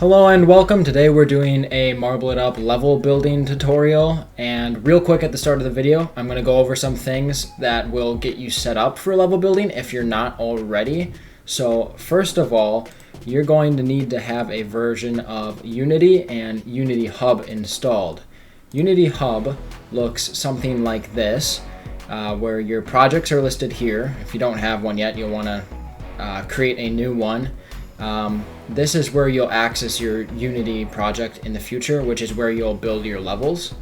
Hello and welcome. Today we're doing a Marble It Up level building tutorial, and real quick at the start of the video I'm going to go over some things that will get you set up for level building if you're not already. So first of all, you're going to need to have a version of Unity and Unity Hub installed. Unity Hub looks something like this, where your projects are listed here. If you don't have one yet, you'll want to create a new one. This is where you'll access your Unity project in the future, which is where you'll build your levels.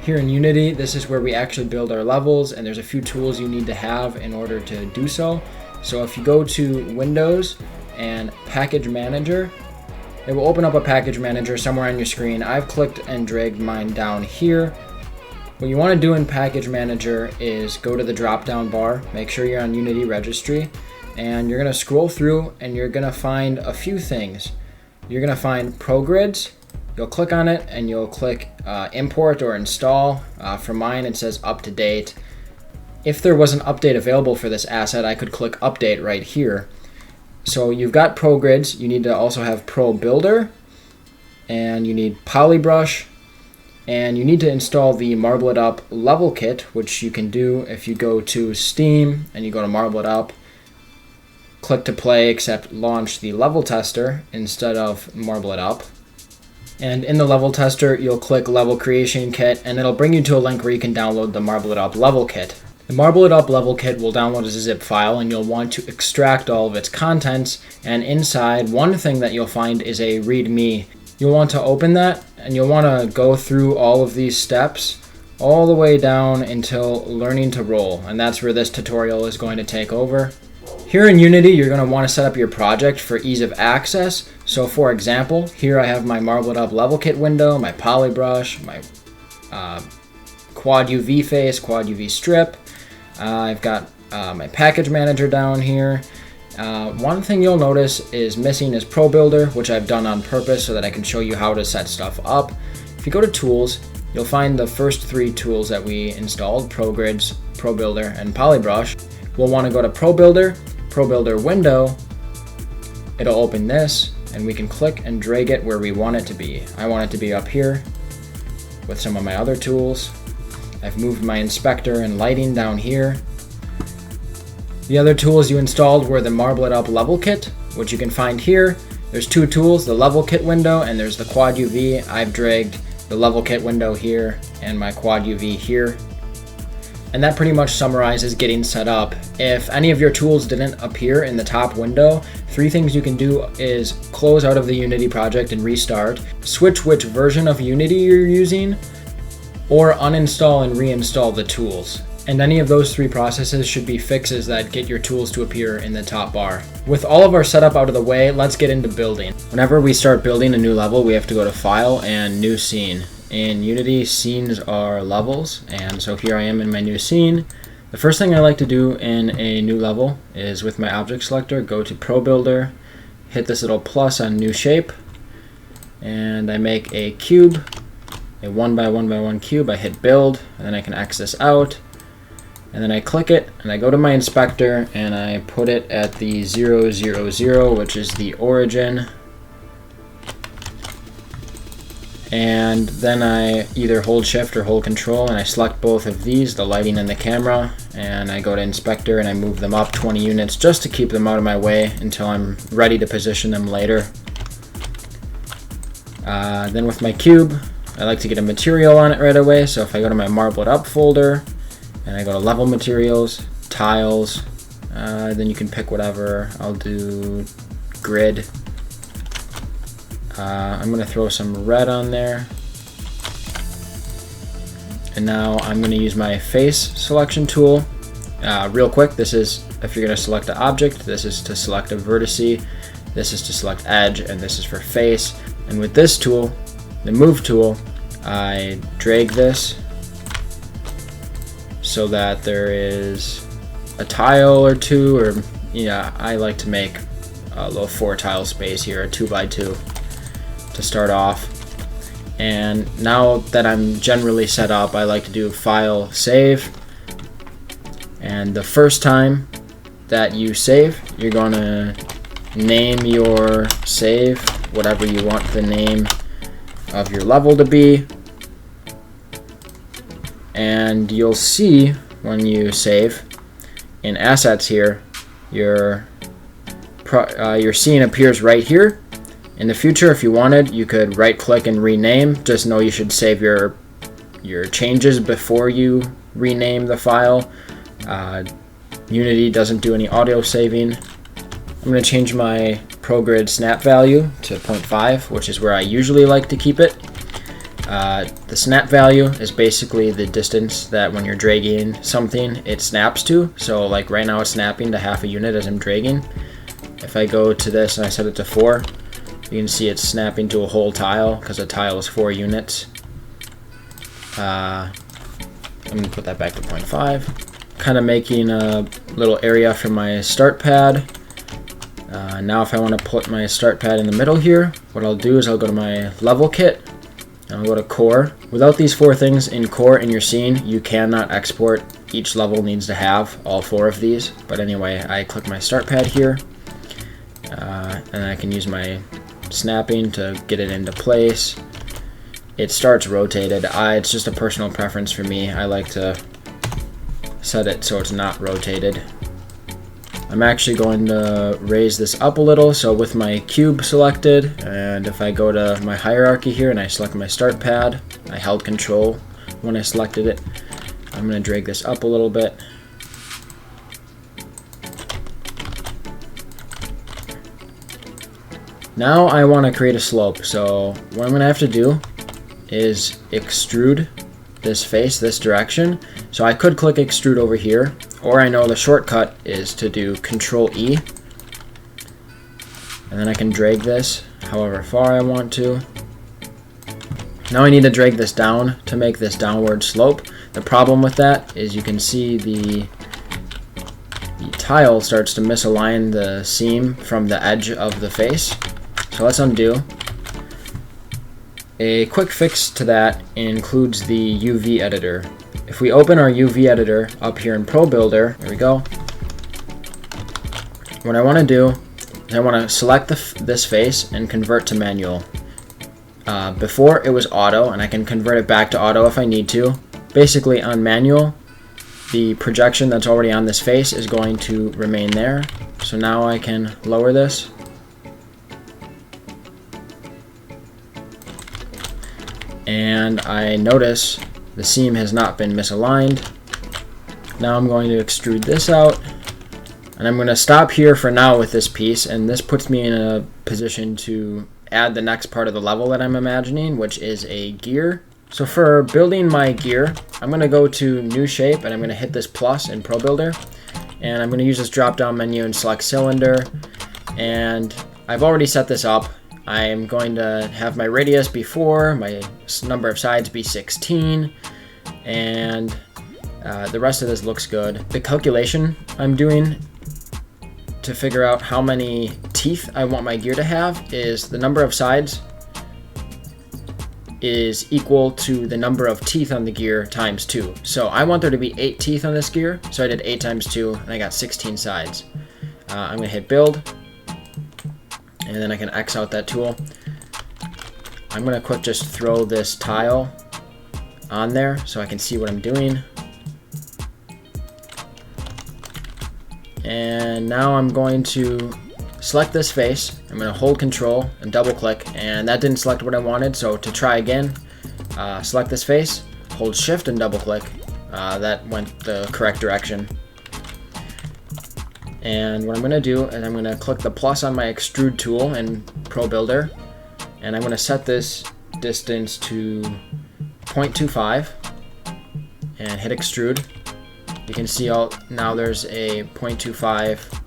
Here in Unity, this is where we actually build our levels, and there's a few tools you need to have in order to do so. So if you go to Windows and Package Manager, it will open up a package manager somewhere on your screen. I've clicked and dragged mine down here. What you want to do in Package Manager is go to the drop-down bar, make sure you're on Unity Registry, and you're going to scroll through and you're going to find a few things. You're going to find ProGrids. You'll click on it and you'll click import or install. For mine it says up to date. If there was an update available for this asset, I could click update right here. So you've got ProGrids. You need to also have Pro Builder, and you need Polybrush, and you need to install the Marble It Up level kit, which you can do if you go to Steam and you go to Marble It Up. Click to play, except launch the level tester instead of Marble It Up. And in the level tester, you'll click level creation kit, and it'll bring you to a link where you can download the Marble It Up level kit. The Marble It Up level kit will download as a zip file, and you'll want to extract all of its contents. And inside, one thing that you'll find is a README. You'll want to open that, and you'll want to go through all of these steps all the way down until learning to roll, and that's where this tutorial is going to take over. Here in Unity, you're going to want to set up your project for ease of access. So for example, here I have my Marble It Up level kit window, my polybrush, my quad UV face, quad UV strip. I've got my package manager down here. One thing you'll notice is missing is Pro Builder, which I've done on purpose so that I can show you how to set stuff up. If you go to Tools, you'll find the first three tools that we installed: ProGrids, Pro Builder, and Polybrush. We'll want to go to Pro Builder window. It'll open this, and we can click and drag it where we want it to be. I want it to be up here with some of my other tools. I've moved my inspector and lighting down here. The other tools you installed were the Marble It Up level kit, which you can find here. There's two tools, the level kit window and there's the quad UV. I've dragged the level kit window here and my quad UV here. And that pretty much summarizes getting set up. If any of your tools didn't appear in the top window, three things you can do is close out of the Unity project and restart, switch which version of Unity you're using, or uninstall and reinstall the tools. And any of those three processes should be fixes that get your tools to appear in the top bar. With all of our setup out of the way, let's get into building. Whenever we start building a new level, we have to go to File and New Scene. In Unity, scenes are levels, and so here I am in my new scene. The first thing I like to do in a new level is, with my object selector, go to Pro Builder, hit this little plus on New Shape, and I make a cube, a 1 by 1 by 1 cube. I hit Build, and then I can X this out, and then I click it, and I go to my inspector, and I put it at the 0, 0, 0, which is the origin. And then I either hold shift or hold control, and I select both of these, the lighting and the camera, and I go to inspector and I move them up 20 units just to keep them out of my way until I'm ready to position them later. Then with my cube, I like to get a material on it right away, so if I go to my Marble It Up folder and I go to level materials, tiles, then you can pick whatever. I'll do grid. I'm going to throw some red on there, and now I'm going to use my face selection tool. Real quick, this is if you're going to select an object, this is to select a vertice, this is to select edge, and this is for face. And with this tool, the move tool, I drag this so that there is a tile or two, or I like to make a little 4 tile space here, a 2 by 2. To start off. And now that I'm generally set up, I like to do File, Save, and the first time that you save, you're going to name your save whatever you want the name of your level to be. And you'll see when you save in assets here, your scene appears right here. In the future, if you wanted, you could right click and rename. Just know you should save your changes before you rename the file. Unity doesn't do any audio saving. I'm going to change my ProGrid snap value to 0.5, which is where I usually like to keep it. The snap value is basically the distance that when you're dragging something, it snaps to. So like right now it's snapping to half a unit as I'm dragging. If I go to this and I set it to 4, you can see it's snapping to a whole tile because a tile is 4 units. I'm going to put that back to 0.5. Kind of making a little area for my start pad. Now if I want to put my start pad in the middle here, what I'll do is I'll go to my level kit and I'll go to core. Without these 4 things in core in your scene, you cannot export. Each level needs to have all 4 of these. But anyway, I click my start pad here, and I can use my snapping to get it into place. It starts rotated. It's just a personal preference for me. I like to set it so it's not rotated. I'm actually going to raise this up a little, so with my cube selected, and if I go to my hierarchy here and I select my start pad, I held control when I selected it. I'm going to drag this up a little bit. Now I want to create a slope, so what I'm going to have to do is extrude this face this direction. So I could click extrude over here, or I know the shortcut is to do Ctrl E, and then I can drag this however far I want to. Now I need to drag this down to make this downward slope. The problem with that is you can see the tile starts to misalign the seam from the edge of the face. So let's undo. A quick fix to that includes the UV editor. If we open our UV editor up here in Pro Builder, there we go. What I want to do is I want to select this face and convert to manual. Before it was auto, and I can convert it back to auto if I need to. Basically on manual, the projection that's already on this face is going to remain there. So now I can lower this. And I notice the seam has not been misaligned. Now I'm going to extrude this out, and I'm going to stop here for now with this piece, and this puts me in a position to add the next part of the level that I'm imagining, which is a gear. So for building my gear, I'm going to go to new shape, and I'm going to hit this plus in Pro Builder, and I'm going to use this drop down menu and select cylinder, and I've already set this up. I'm going to have my radius be 4, my number of sides be 16, and the rest of this looks good. The calculation I'm doing to figure out how many teeth I want my gear to have is the number of sides is equal to the number of teeth on the gear times 2. So I want there to be 8 teeth on this gear, so I did 8 times 2, and I got 16 sides. I'm going to hit build, and then I can X out that tool. I'm going to quick just throw this tile on there so I can see what I'm doing. And now I'm going to select this face. I'm going to hold Control and double click, and that didn't select what I wanted, so to try again, select this face, hold Shift and double click. That went the correct direction. And what I'm going to do is I'm going to click the plus on my extrude tool in Pro Builder, and I'm going to set this distance to 0.25 and hit extrude. You can see now there's a 0.25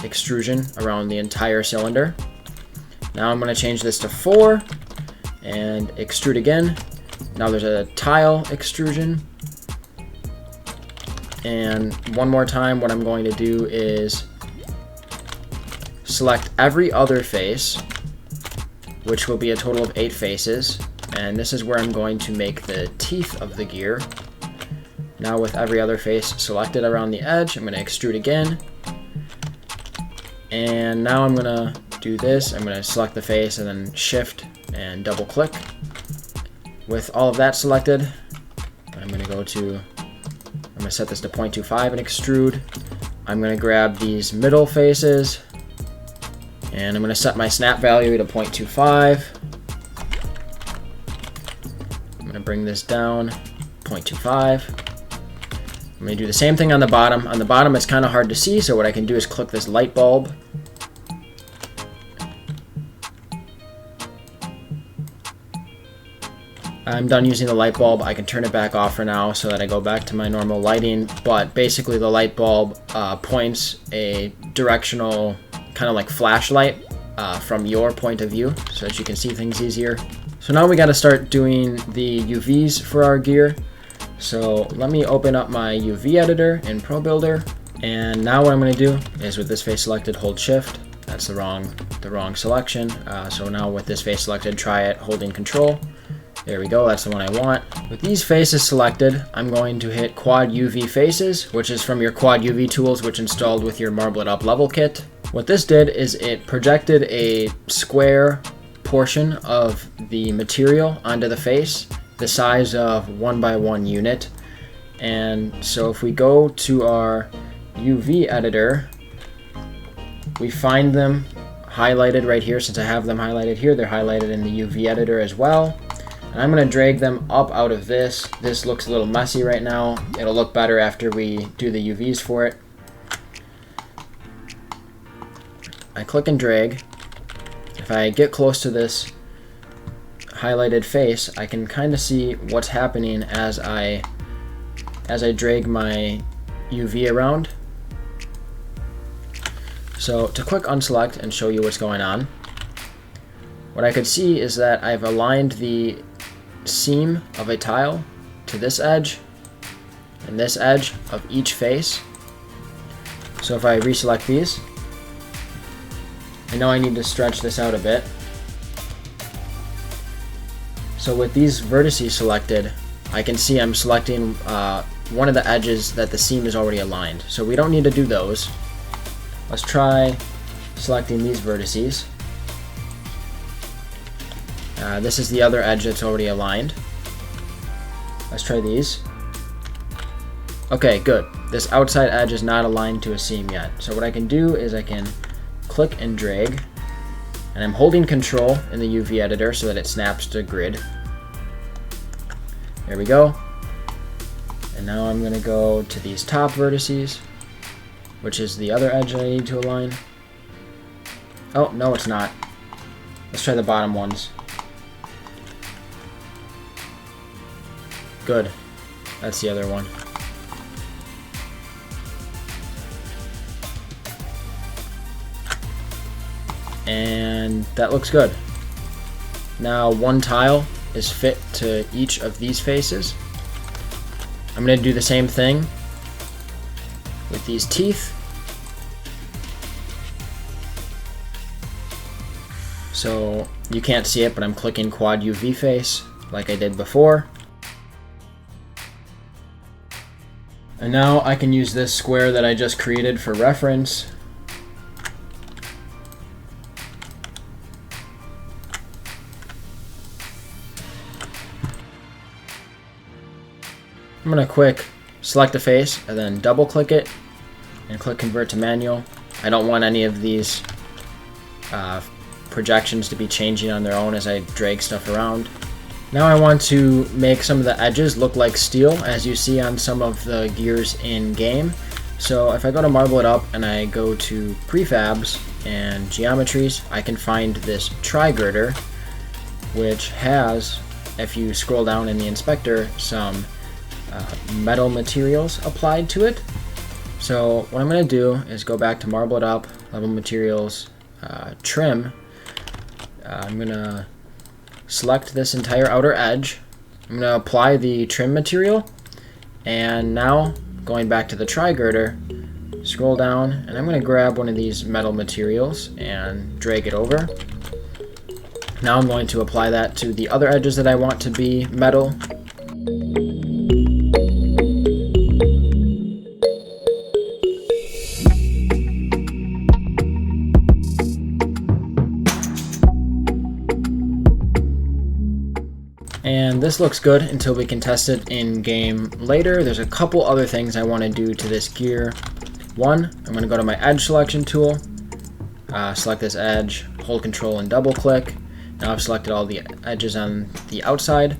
extrusion around the entire cylinder. Now I'm going to change this to 4 and extrude again. Now there's a tile extrusion. And one more time, what I'm going to do is select every other face, which will be a total of 8 faces. And this is where I'm going to make the teeth of the gear. Now with every other face selected around the edge, I'm going to extrude again. And now I'm going to do this, I'm going to select the face and then shift and double click. With all of that selected, I'm going to set this to 0.25 and extrude. I'm going to grab these middle faces and I'm going to set my snap value to 0.25. I'm going to bring this down 0.25. I'm going to do the same thing on the bottom. On the bottom it's kind of hard to see, so what I can do is click this light bulb. I'm done using the light bulb. I can turn it back off for now so that I go back to my normal lighting, but basically the light bulb points a directional kind of like flashlight from your point of view so that you can see things easier. So now we got to start doing the UVs for our gear. So let me open up my UV editor in ProBuilder, and now what I'm going to do is with this face selected, hold shift. That's the wrong selection. So now with this face selected, try it holding control. There we go, that's the one I want. With these faces selected, I'm going to hit quad UV faces, which is from your quad UV tools, which installed with your Marble It Up level kit. What this did is it projected a square portion of the material onto the face, the size of 1x1 unit. And so if we go to our UV editor, we find them highlighted right here. Since I have them highlighted here, they're highlighted in the UV editor as well. And I'm going to drag them up out of this. This looks a little messy right now. It'll look better after we do the UVs for it. I click and drag. If I get close to this highlighted face, I can kind of see what's happening as I drag my UV around. So to quick unselect and show you what's going on, what I could see is that I've aligned the seam of a tile to this edge and this edge of each face. So if I reselect these, I know I need to stretch this out a bit. So with these vertices selected, I can see I'm selecting one of the edges that the seam is already aligned. So we don't need to do those. Let's try selecting these vertices. This is the other edge that's already aligned. Let's try these. Okay, good. This outside edge is not aligned to a seam yet. So what I can do is I can click and drag, and I'm holding control in the UV editor so that it snaps to grid. There we go. And now I'm going to go to these top vertices, which is the other edge that I need to align. Oh, no, it's not. Let's try the bottom ones. Good. That's the other one. And that looks good. Now one tile is fit to each of these faces. I'm going to do the same thing with these teeth. So you can't see it, but I'm clicking quad UV face like I did before. And now I can use this square that I just created for reference. I'm going to quick select a face and then double click it and click convert to manual. I don't want any of these projections to be changing on their own as I drag stuff around. Now I want to make some of the edges look like steel, as you see on some of the gears in game. So if I go to Marble It Up and I go to Prefabs and Geometries, I can find this tri-girder, which has, if you scroll down in the inspector, some metal materials applied to it. So what I'm going to do is go back to Marble It Up, Level Materials, Trim. I'm going to select this entire outer edge. I'm going to apply the trim material, and now going back to the tri-girder, scroll down, and I'm going to grab one of these metal materials and drag it over. Now I'm going to apply that to the other edges that I want to be metal. And this looks good until we can test it in game later. There's a couple other things I want to do to this gear. One, I'm going to go to my edge selection tool, select this edge, hold control and double click. Now I've selected all the edges on the outside.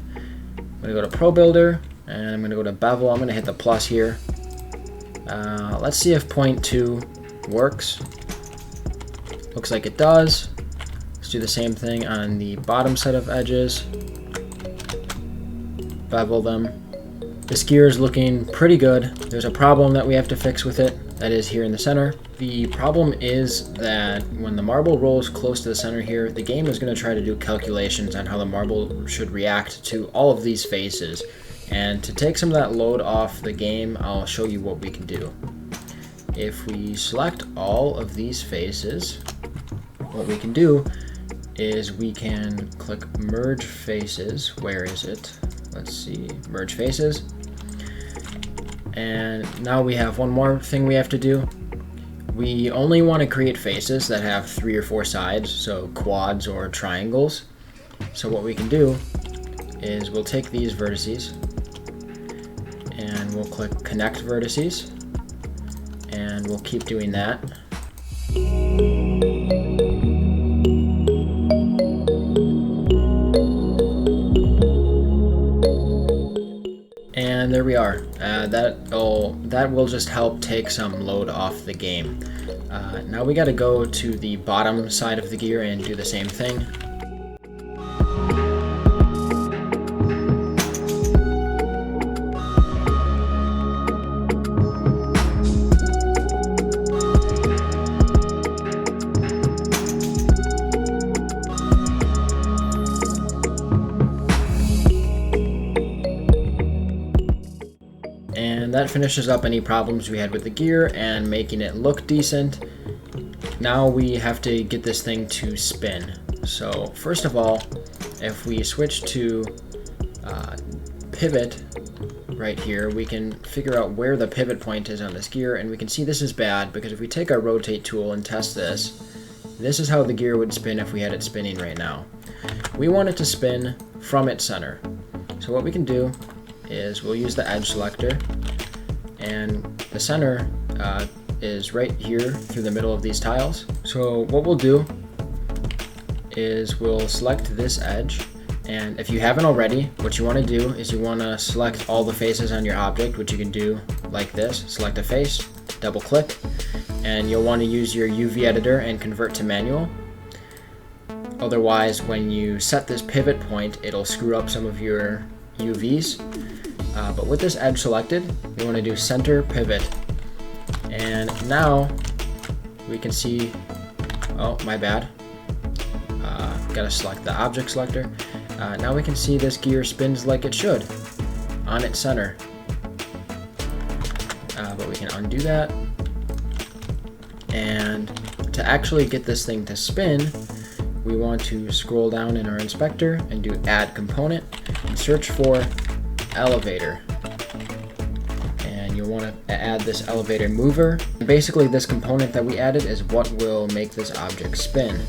I'm going to go to Pro Builder and I'm going to go to Bevel. I'm going to hit the plus here. Let's see if 0.2 works. Looks like it does. Let's do the same thing on the bottom set of edges. Bevel them. This gear is looking pretty good. There's a problem that we have to fix with it, that is here in the center. The problem is that when the marble rolls close to the center here, the game is going to try to do calculations on how the marble should react to all of these faces. And to take some of that load off the game, I'll show you what we can do. If we select all of these faces, what we can do is we can click Merge Faces. Where is it? Let's see, Merge Faces. And now we have one more thing we have to do. We only want to create faces that have 3 or 4 sides, so quads or triangles. So what we can do is we'll take these vertices and we'll click Connect Vertices, and we'll keep doing that. And there we are. That will just help take some load off the game. Now we got to go to the bottom side of the gear and do the same thing. And that finishes up any problems we had with the gear and making it look decent. Now we have to get this thing to spin. So first of all, if we switch to pivot right here, we can figure out where the pivot point is on this gear, and we can see this is bad because if we take our rotate tool and test this, this is how the gear would spin if we had it spinning right now. We want it to spin from its center. So what we can do is we'll use the edge selector, and the center is right here through the middle of these tiles. So what we'll do is we'll select this edge, and if you haven't already, what you want to do is you want to select all the faces on your object, which you can do like this. Select a face, double click, and you'll want to use your UV editor and convert to manual. Otherwise, when you set this pivot point, it'll screw up some of your UVs. But with this edge selected, we want to do center pivot. And now we can see, oh, my bad. Gotta select the object selector. Now we can see this gear spins like it should on its center. But we can undo that. And to actually get this thing to spin, we want to scroll down in our inspector and do add component and search for elevator. And you'll want to add this elevator mover. Basically, this component that we added is what will make this object spin.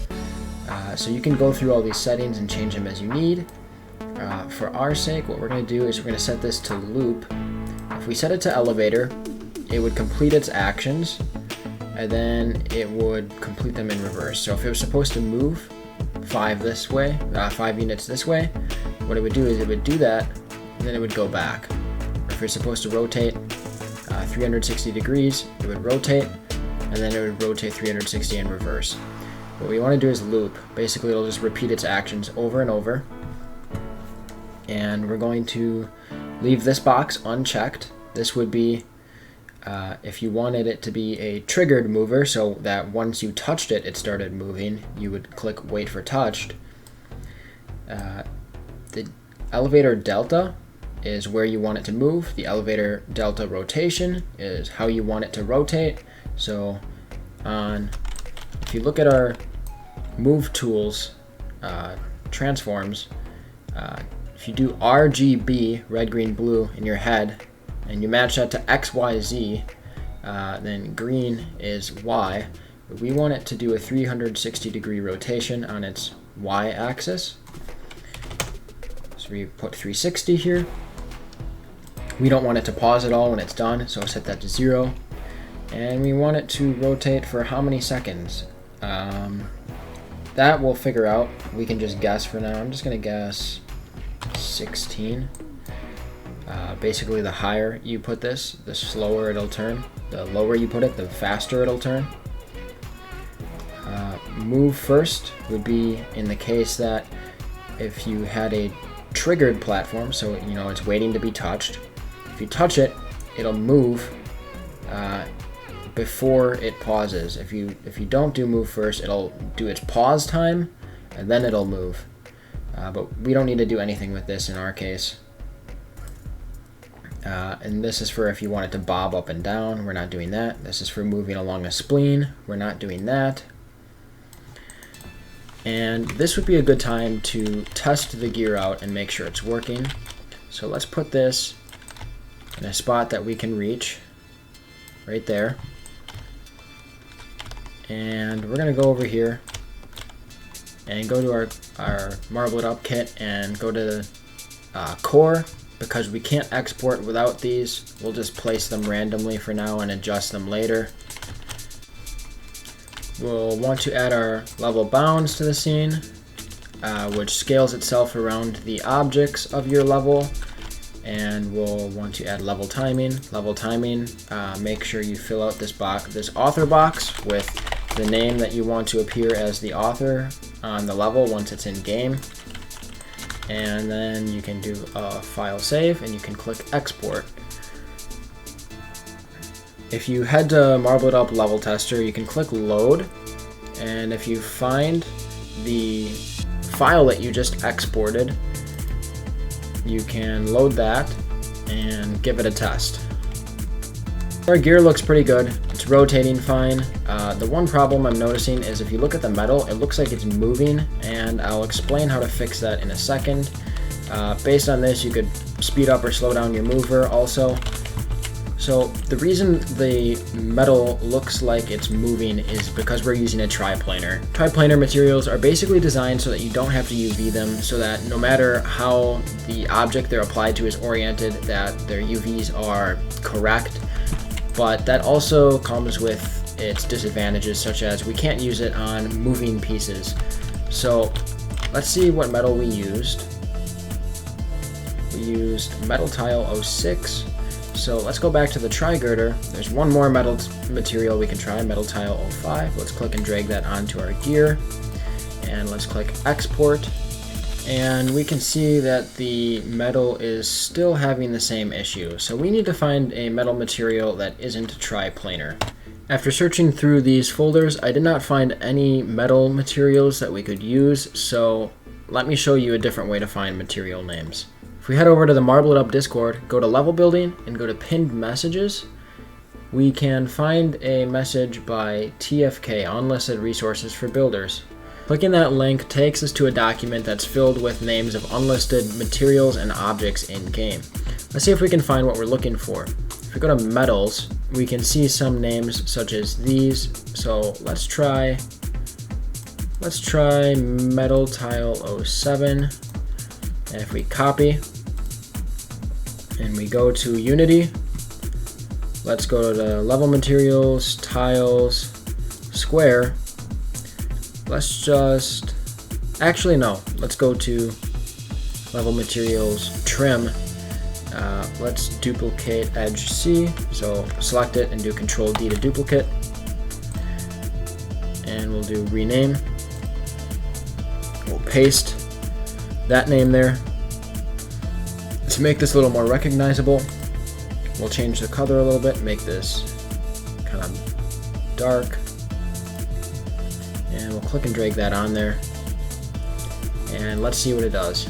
So you can go through all these settings and change them as you need. For our sake, what we're going to do is we're going to set this to loop. If we set it to elevator, it would complete its actions, and then it would complete them in reverse. So if it was supposed to move 5 this way, 5 units this way, what it would do is it would do that, and then it would go back. Or if it's supposed to rotate 360 degrees, it would rotate, and then it would rotate 360 in reverse. What we want to do is loop. Basically, it'll just repeat its actions over and over. And we're going to leave this box unchecked. This would be if you wanted it to be a triggered mover, so that once you touched it, it started moving, you would click wait for touched. The elevator delta is where you want it to move. The elevator delta rotation is how you want it to rotate. So if you look at our move tools transforms, if you do RGB, red, green, blue, in your head, and you match that to XYZ, then green is Y. We want it to do a 360 degree rotation on its Y axis. So So we put 360 here. We don't want it to pause at all when it's done, so set that to 0. And we want it to rotate for how many seconds? That we'll figure out. We can just guess for now. I'm just gonna guess 16. Basically, the higher you put this, the slower it'll turn. The lower you put it, the faster it'll turn. Move first would be in the case that if you had a triggered platform, so you know it's waiting to be touched. If you touch it, it'll move before it pauses. If you don't do move first, it'll do its pause time and then it'll move. But we don't need to do anything with this in our case. And this is for if you want it to bob up and down. We're not doing that. This is for moving along a spleen. We're not doing that. And this would be a good time to test the gear out and make sure it's working. So let's put this in a spot that we can reach, right there. And we're gonna go over here and go to our Marble It Up kit and go to core. Because we can't export without these, we'll just place them randomly for now and adjust them later. We'll want to add our level bounds to the scene, which scales itself around the objects of your level. And we'll want to add level timing. Level timing, make sure you fill out this box, this author box, with the name that you want to appear as the author on the level once it's in game. And then you can do a file save and you can click export. If you head to Marble It Up Level Tester, you can click load, and if you find the file that you just exported, you can load that and give it a test. Our gear looks pretty good. It's rotating fine. The one problem I'm noticing is if you look at the metal, it looks like it's moving, and I'll explain how to fix that in a second. Based on this, you could speed up or slow down your mover also. So the reason the metal looks like it's moving is because we're using a triplanar. Triplanar materials are basically designed so that you don't have to UV them, so that no matter how the object they're applied to is oriented, that their UVs are correct. But that also comes with its disadvantages, such as we can't use it on moving pieces. So let's see what metal we used. We used metal tile 06. So let's go back to the tri-girder. There's one more metal material we can try, metal tile 05. Let's click and drag that onto our gear. And let's click export. And we can see that the metal is still having the same issue. So we need to find a metal material that isn't triplanar. After searching through these folders, I did not find any metal materials that we could use, so let me show you a different way to find material names. If we head over to the Marble It Up Discord, go to level building and go to pinned messages, we can find a message by TFK, unlisted resources for builders. Clicking that link takes us to a document that's filled with names of unlisted materials and objects in game. Let's see if we can find what we're looking for. If we go to metals, we can see some names such as these. So let's try metal tile 07. And if we copy and we go to Unity, let's go to level materials, tiles, square. Let's just, actually no, let's go to level materials, trim. Let's duplicate edge C. So select it and do Ctrl D to duplicate. And we'll do rename. We'll paste that name there. To make this a little more recognizable, we'll change the color a little bit, make this kind of dark. And we'll click and drag that on there. And let's see what it does.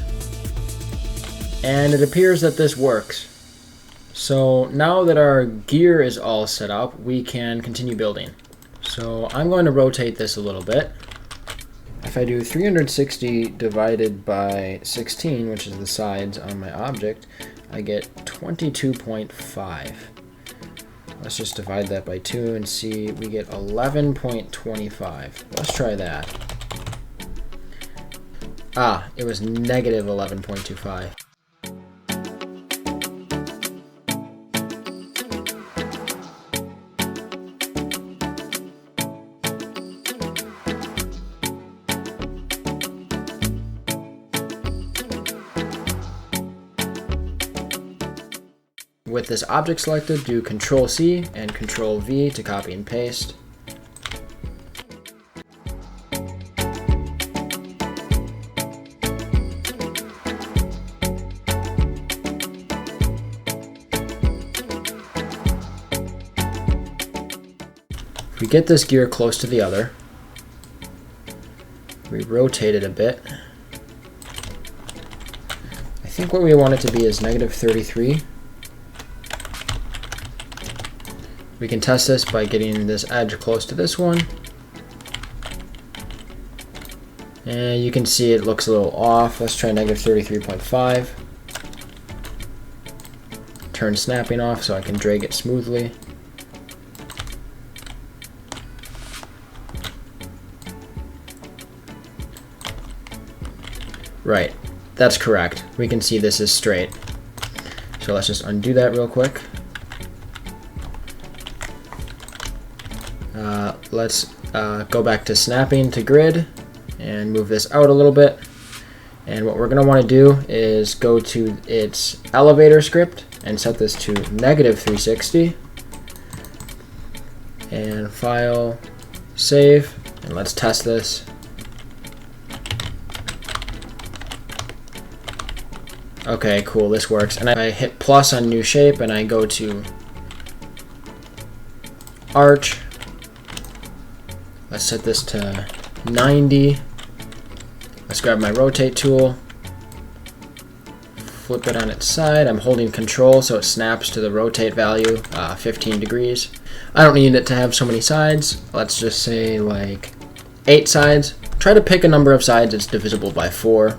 And it appears that this works. So now that our gear is all set up, we can continue building. So I'm going to rotate this a little bit. If I do 360 divided by 16, which is the sides on my object, I get 22.5. Let's just divide that by 2 and see, we get 11.25. Let's try that. It was negative 11.25. With this object selected, do Ctrl C and Ctrl V to copy and paste. If we get this gear close to the other, we rotate it a bit. I think what we want it to be is negative 33. We can test this by getting this edge close to this one. And you can see it looks a little off. Let's try negative 33.5. Turn snapping off so I can drag it smoothly. Right, that's correct. We can see this is straight. So let's just undo that real quick. Let's go back to snapping to grid and move this out a little bit. And what we're going to want to do is go to its elevator script and set this to negative 360. And file, save, and let's test this. Okay, cool, this works. And I hit plus on new shape and I go to arch. Let's set this to 90. Let's grab my rotate tool, flip it on its side. I'm holding control so it snaps to the rotate value, 15 degrees. I don't need it to have so many sides. Let's just say like 8 sides. Try to pick a number of sides that's divisible by 4.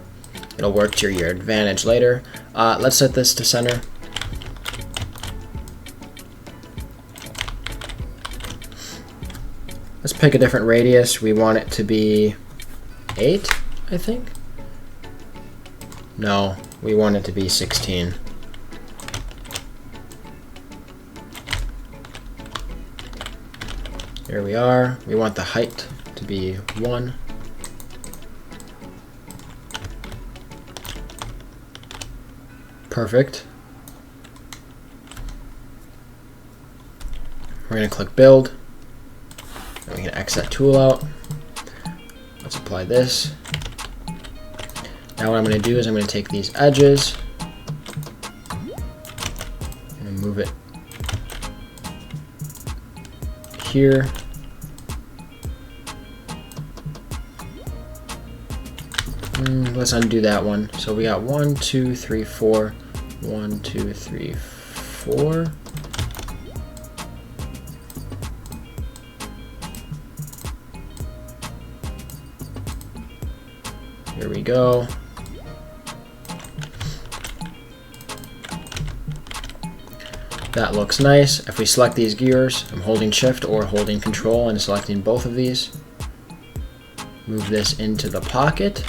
It'll work to your advantage later. Let's set this to center. Let's pick a different radius. We want it to be 8, I think. No, we want it to be 16. Here we are. We want the height to be 1. Perfect. We're going to click build. And we can X that tool out. Let's apply this. Now what I'm going to do is I'm going to take these edges and move it here. Let's undo that one. So we got 1, 2, 3, 4. 1, 2, 3, 4. Here we go. That looks nice. If we select these gears, I'm holding shift or holding control and selecting both of these. Move this into the pocket.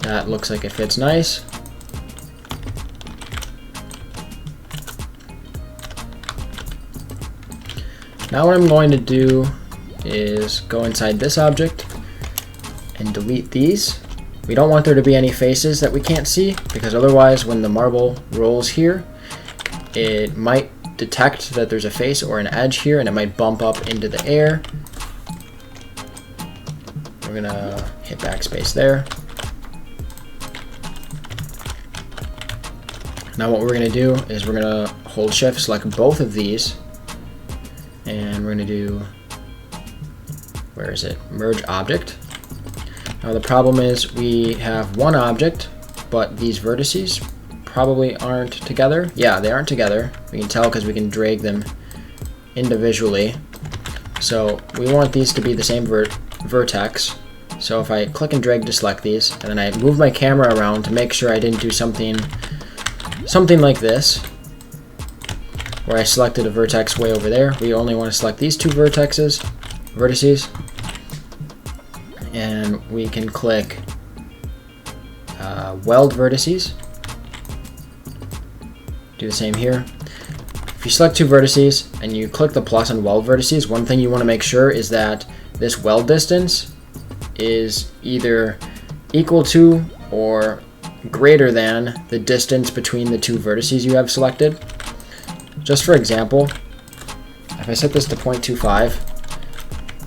That looks like it fits nice. Now what I'm going to do is go inside this object and delete these. We don't want there to be any faces that we can't see, because otherwise when the marble rolls here, it might detect that there's a face or an edge here and it might bump up into the air. We're gonna hit backspace there. Now what we're going to do is we're going to hold shift, select both of these, and we're going to do, where is it? Merge object. Now the problem is we have one object, but these vertices probably aren't together. Yeah, they aren't together. We can tell because we can drag them individually. So we want these to be the same vertex. So if I click and drag to select these, and then I move my camera around to make sure I didn't do something like this, where I selected a vertex way over there. We only want to select these two vertices, and we can click Weld Vertices. Do the same here. If you select two vertices and you click the plus on Weld Vertices, one thing you want to make sure is that this weld distance is either equal to or greater than the distance between the two vertices you have selected. Just for example, if I set this to 0.25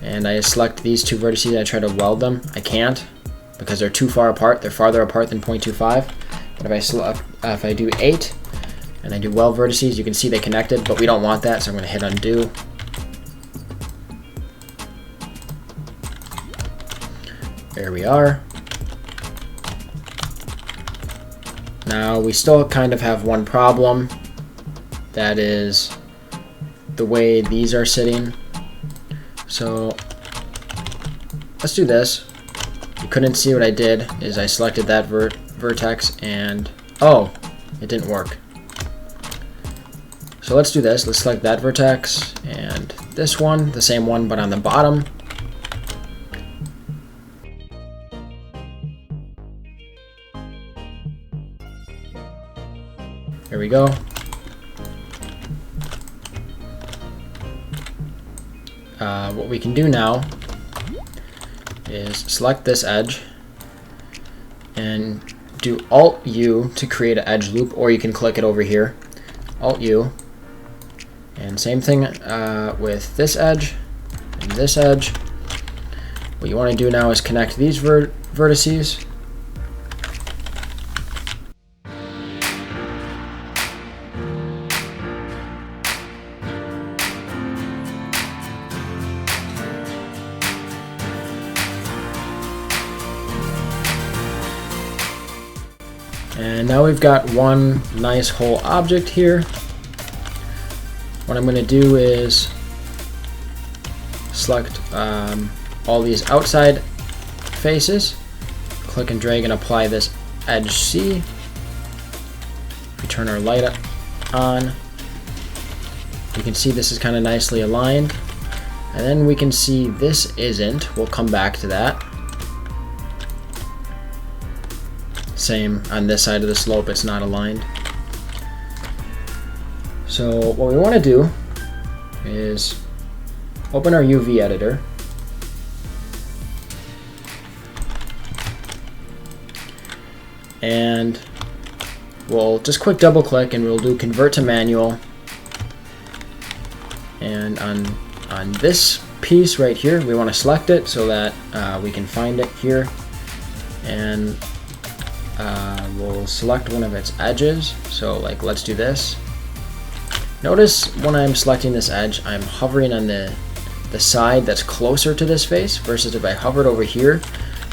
and I select these two vertices and I try to weld them, I can't because they're too far apart. They're farther apart than 0.25. But if I do 8 and I do weld vertices, you can see they connected, but we don't want that, so I'm going to hit undo. There we are. Now we still kind of have one problem. That is the way these are sitting. So let's do this. You couldn't see what I did is I selected that vertex and oh, it didn't work. So let's do this. Let's select that vertex and this one, the same one but on the bottom. There we go. What we can do now is select this edge and do Alt-U to create an edge loop, or you can click it over here. Alt-U. And same thing with this edge and this edge. What you want to do now is connect these vertices. And now we've got one nice whole object here. What I'm going to do is select all these outside faces, click and drag and apply this edge C. If we turn our light on, you can see this is kind of nicely aligned. And then we can see this isn't. We'll come back to that. Same on this side of the slope, it's not aligned. So what we want to do is open our UV editor. And we'll just quick double click and we'll do convert to manual. And on this piece right here, we want to select it so that we can find it here. And we'll select one of its edges. So like, let's do this. Notice when I'm selecting this edge, I'm hovering on the side that's closer to this face, versus if I hovered over here,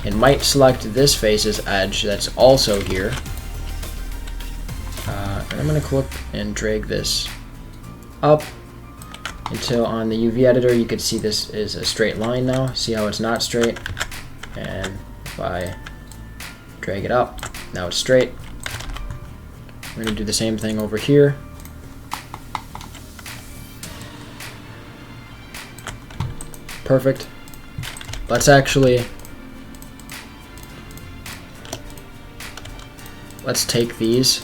it might select this face's edge that's also here. And I'm going to click and drag this up until on the UV editor you can see this is a straight line now. See how it's not straight? And if I drag it up, now it's straight. We're going to do the same thing over here. Perfect. Let's take these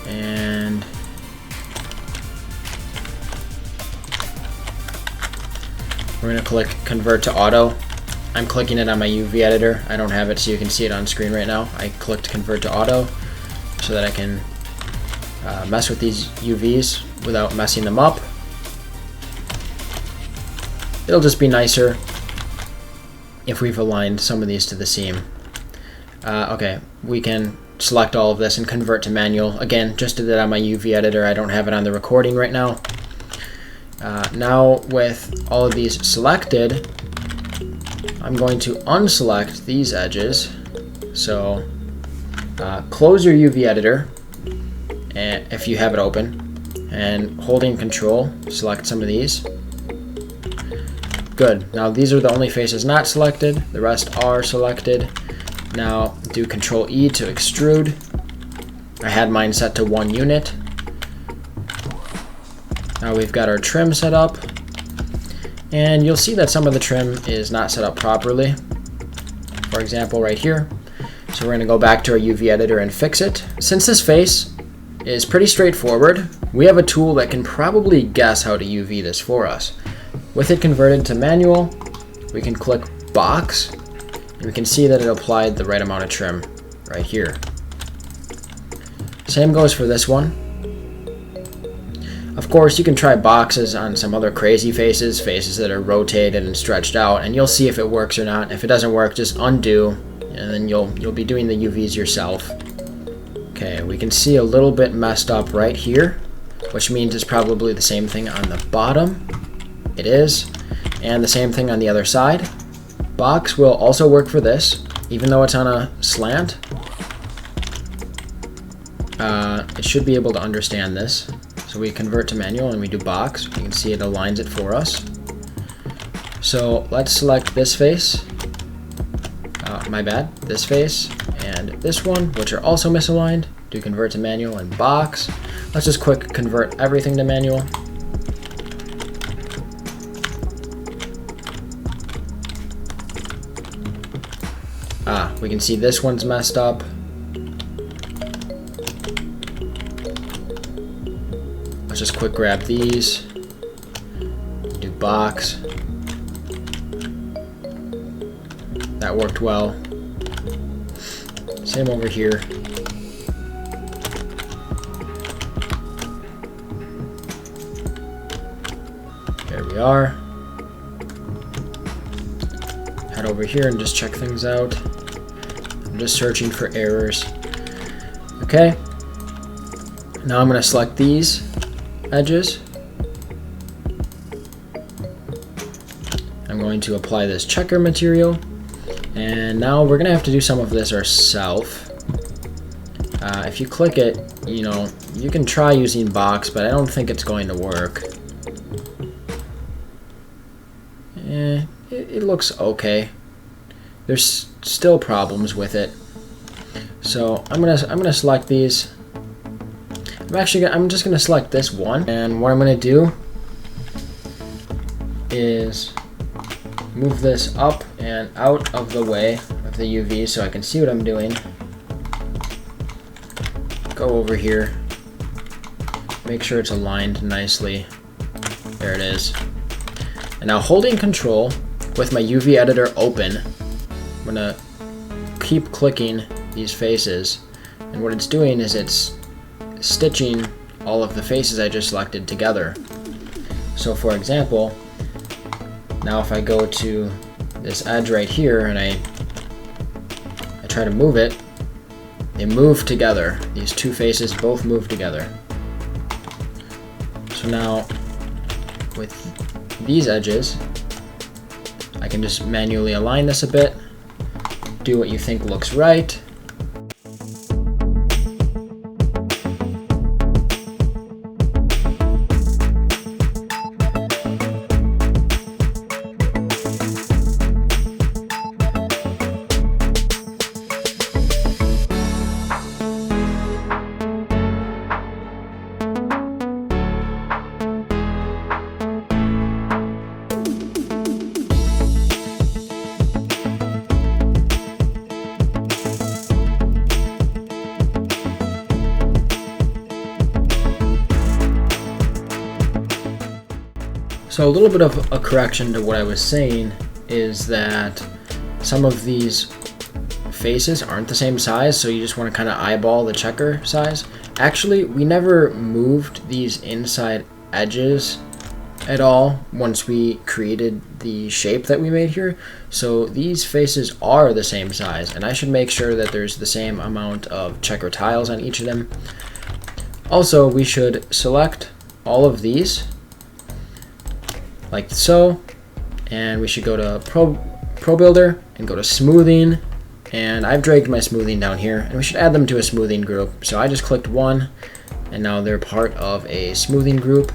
and we're going to click convert to auto. I'm clicking it on my UV editor. I don't have it so you can see it on screen right now. I clicked convert to auto so that I can mess with these UVs without messing them up. It'll just be nicer if we've aligned some of these to the seam. Okay, we can select all of this and convert to manual. Again, just did that on my UV editor. I don't have it on the recording right now. Now with all of these selected, I'm going to unselect these edges. So close your UV editor if you have it open, and holding Control, select some of these. Good. Now these are the only faces not selected. The rest are selected. Now do Control E to extrude. I had mine set to 1 unit. Now we've got our trim set up. And you'll see that some of the trim is not set up properly. For example, right here. So we're going to go back to our UV editor and fix it. Since this face is pretty straightforward, we have a tool that can probably guess how to UV this for us. With it converted to manual, we can click box, and we can see that it applied the right amount of trim right here. Same goes for this one. Of course, you can try boxes on some other crazy faces that are rotated and stretched out, and you'll see if it works or not. If it doesn't work, just undo, and then you'll be doing the UVs yourself. Okay, we can see a little bit messed up right here, which means it's probably the same thing on the bottom. It is, and the same thing on the other side. Box will also work for this, even though it's on a slant. It should be able to understand this. So we convert to manual and we do box. You can see it aligns it for us. So let's select this face. My bad. This face and this one, which are also misaligned. Do convert to manual and box. Let's just quick convert everything to manual. We can see this one's messed up. Let's just quick grab these, do box. That worked well. Same over here. There we are. Head over here and just check things out. I'm just searching for errors. Okay. Now I'm going to select these edges. I'm going to apply this checker material, and now we're gonna have to do some of this ourselves. If you click it, you can try using box, but I don't think it's going to work. It looks okay. There's still problems with it, so I'm gonna select these. I'm just going to select this one, and what I'm going to do is move this up and out of the way of the UV so I can see what I'm doing. Go over here, make sure it's aligned nicely. There it is. And now holding control with my UV editor open, I'm going to keep clicking these faces, and what it's doing is it's stitching all of the faces I just selected together. So for example, now if I go to this edge right here and I try to move it, they move together. These two faces both move together. So now with these edges, I can just manually align this a bit, do what you think looks right. So a little bit of a correction to what I was saying is that some of these faces aren't the same size, so you just want to kind of eyeball the checker size. Actually, we never moved these inside edges at all once we created the shape that we made here. So these faces are the same size, and I should make sure that there's the same amount of checker tiles on each of them. Also, we should select all of these like so, and we should go to Pro Builder and go to smoothing, and I've dragged my smoothing down here, and we should add them to a smoothing group. So I just clicked one, and now they're part of a smoothing group.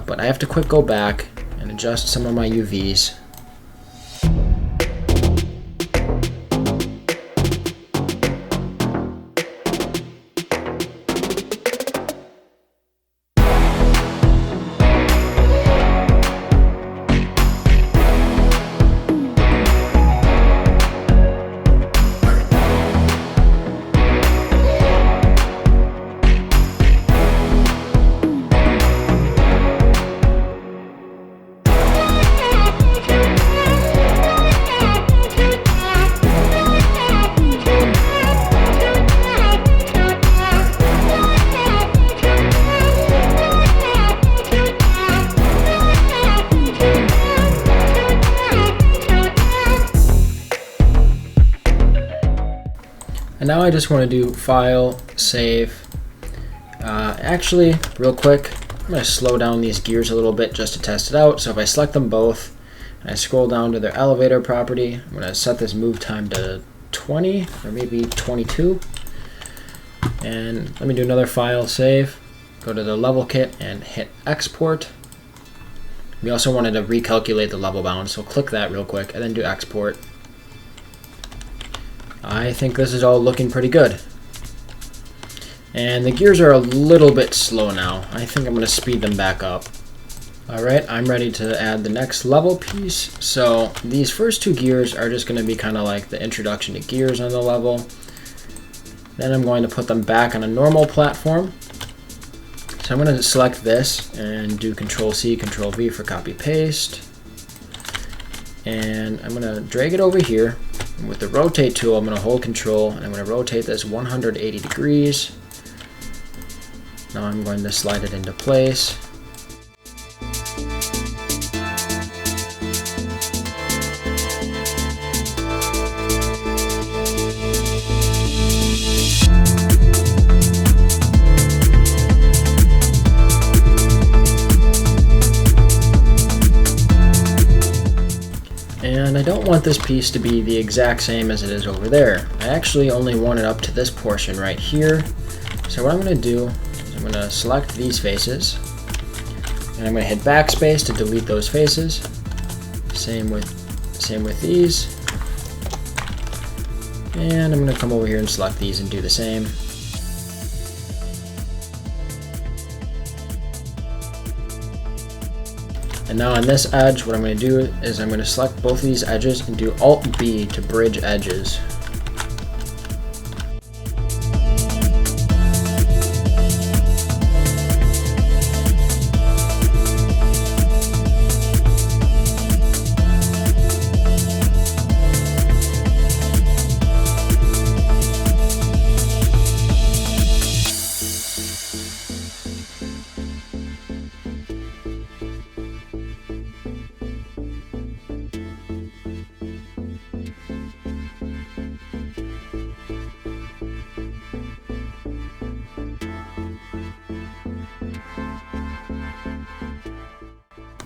But I have to quick go back and adjust some of my UVs. And now I just want to do File, Save. Actually, real quick, I'm going to slow down these gears a little bit just to test it out. So if I select them both, and I scroll down to their elevator property, I'm going to set this move time to 20 or maybe 22. And let me do another File, Save. Go to the level kit and hit Export. We also wanted to recalculate the level bound, so click that real quick and then do Export. I think this is all looking pretty good. And the gears are a little bit slow now. I think I'm going to speed them back up. Alright, I'm ready to add the next level piece. So these first two gears are just going to be kind of like the introduction to gears on the level. Then I'm going to put them back on a normal platform. So I'm going to select this and do Ctrl-C, Ctrl-V for copy paste. And I'm going to drag it over here. And with the rotate tool, I'm going to hold Control and I'm going to rotate this 180 degrees. Now I'm going to slide it into place. And I don't want this piece to be the exact same as it is over there. I actually only want it up to this portion right here. So what I'm going to do is I'm going to select these faces. And I'm going to hit backspace to delete those faces. Same with these. And I'm going to come over here and select these and do the same. And now on this edge, what I'm going to do is I'm going to select both of these edges and do Alt-B to bridge edges.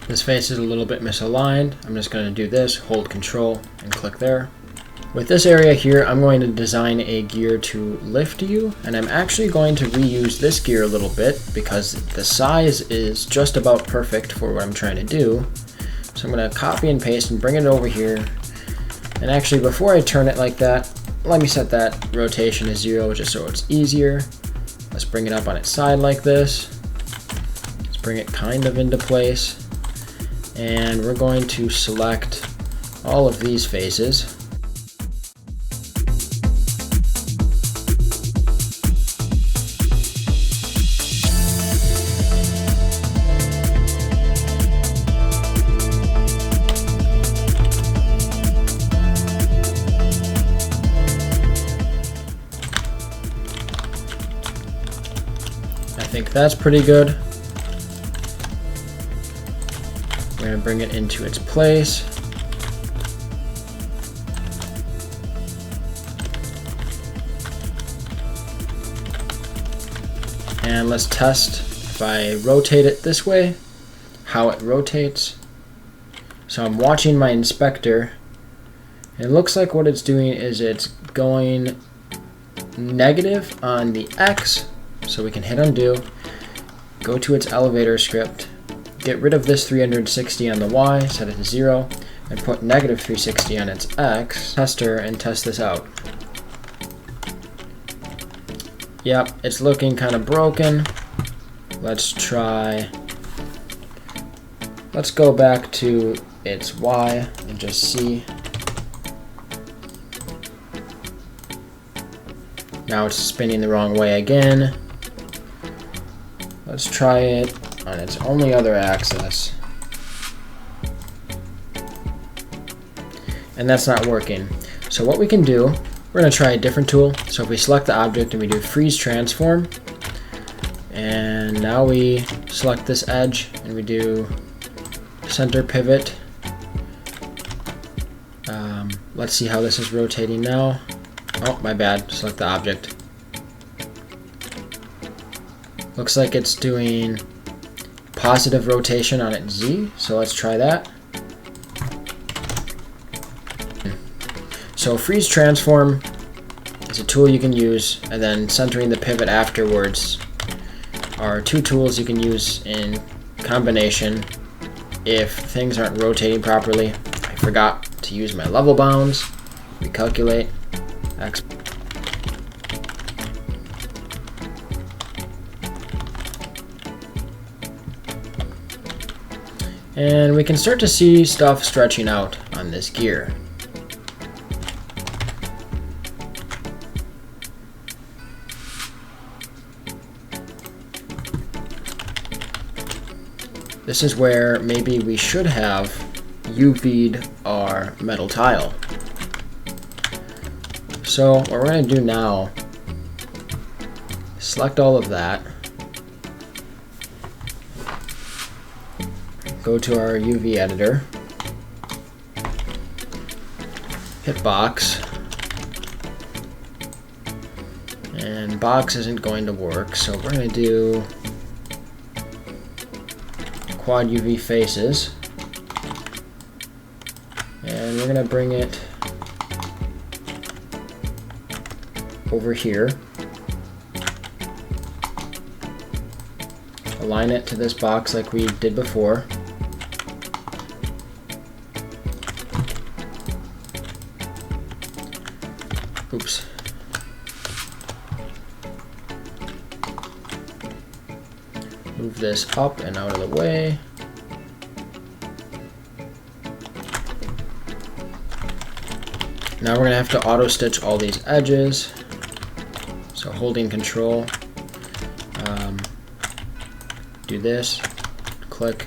This face is a little bit misaligned. I'm just going to do this, hold Control and click there. With this area here, I'm going to design a gear to lift you, and I'm actually going to reuse this gear a little bit because the size is just about perfect for what I'm trying to do. So I'm going to copy and paste and bring it over here. And actually, before I turn it like that, let me set that rotation to 0 just so it's easier. Let's bring it up on its side like this. Let's bring it kind of into place. And we're going to select all of these faces. I think that's pretty good. We're going to bring it into its place. And let's test if I rotate it this way, how it rotates. So I'm watching my inspector. It looks like what it's doing is it's going negative on the X. So we can hit undo, go to its elevator script, get rid of this 360 on the Y, set it to 0, and put negative 360 on its X. Tester and test this out. Yep, it's looking kind of broken. Let's go back to its Y and just see. Now it's spinning the wrong way again. Let's try it on its only other axis. And that's not working. So what we can do, we're going to try a different tool. So if we select the object and we do freeze transform, and now we select this edge and we do center pivot. Let's see how this is rotating now. Oh, my bad. Select the object. Looks like it's doing positive rotation on its Z, so let's try that. So freeze transform is a tool you can use, and then centering the pivot afterwards are two tools you can use in combination if things aren't rotating properly. I forgot to use my level bounds. Recalculate. X. And we can start to see stuff stretching out on this gear. This is where maybe we should have UV'd our metal tile. So what we're going to do now, select all of that, go to our UV editor, hit box, and box isn't going to work, so we're going to do quad UV faces, and we're going to bring it over here, align it to this box like we did before. Oops. Move this up and out of the way. Now we're going to have to auto stitch all these edges. So holding control, do this, click.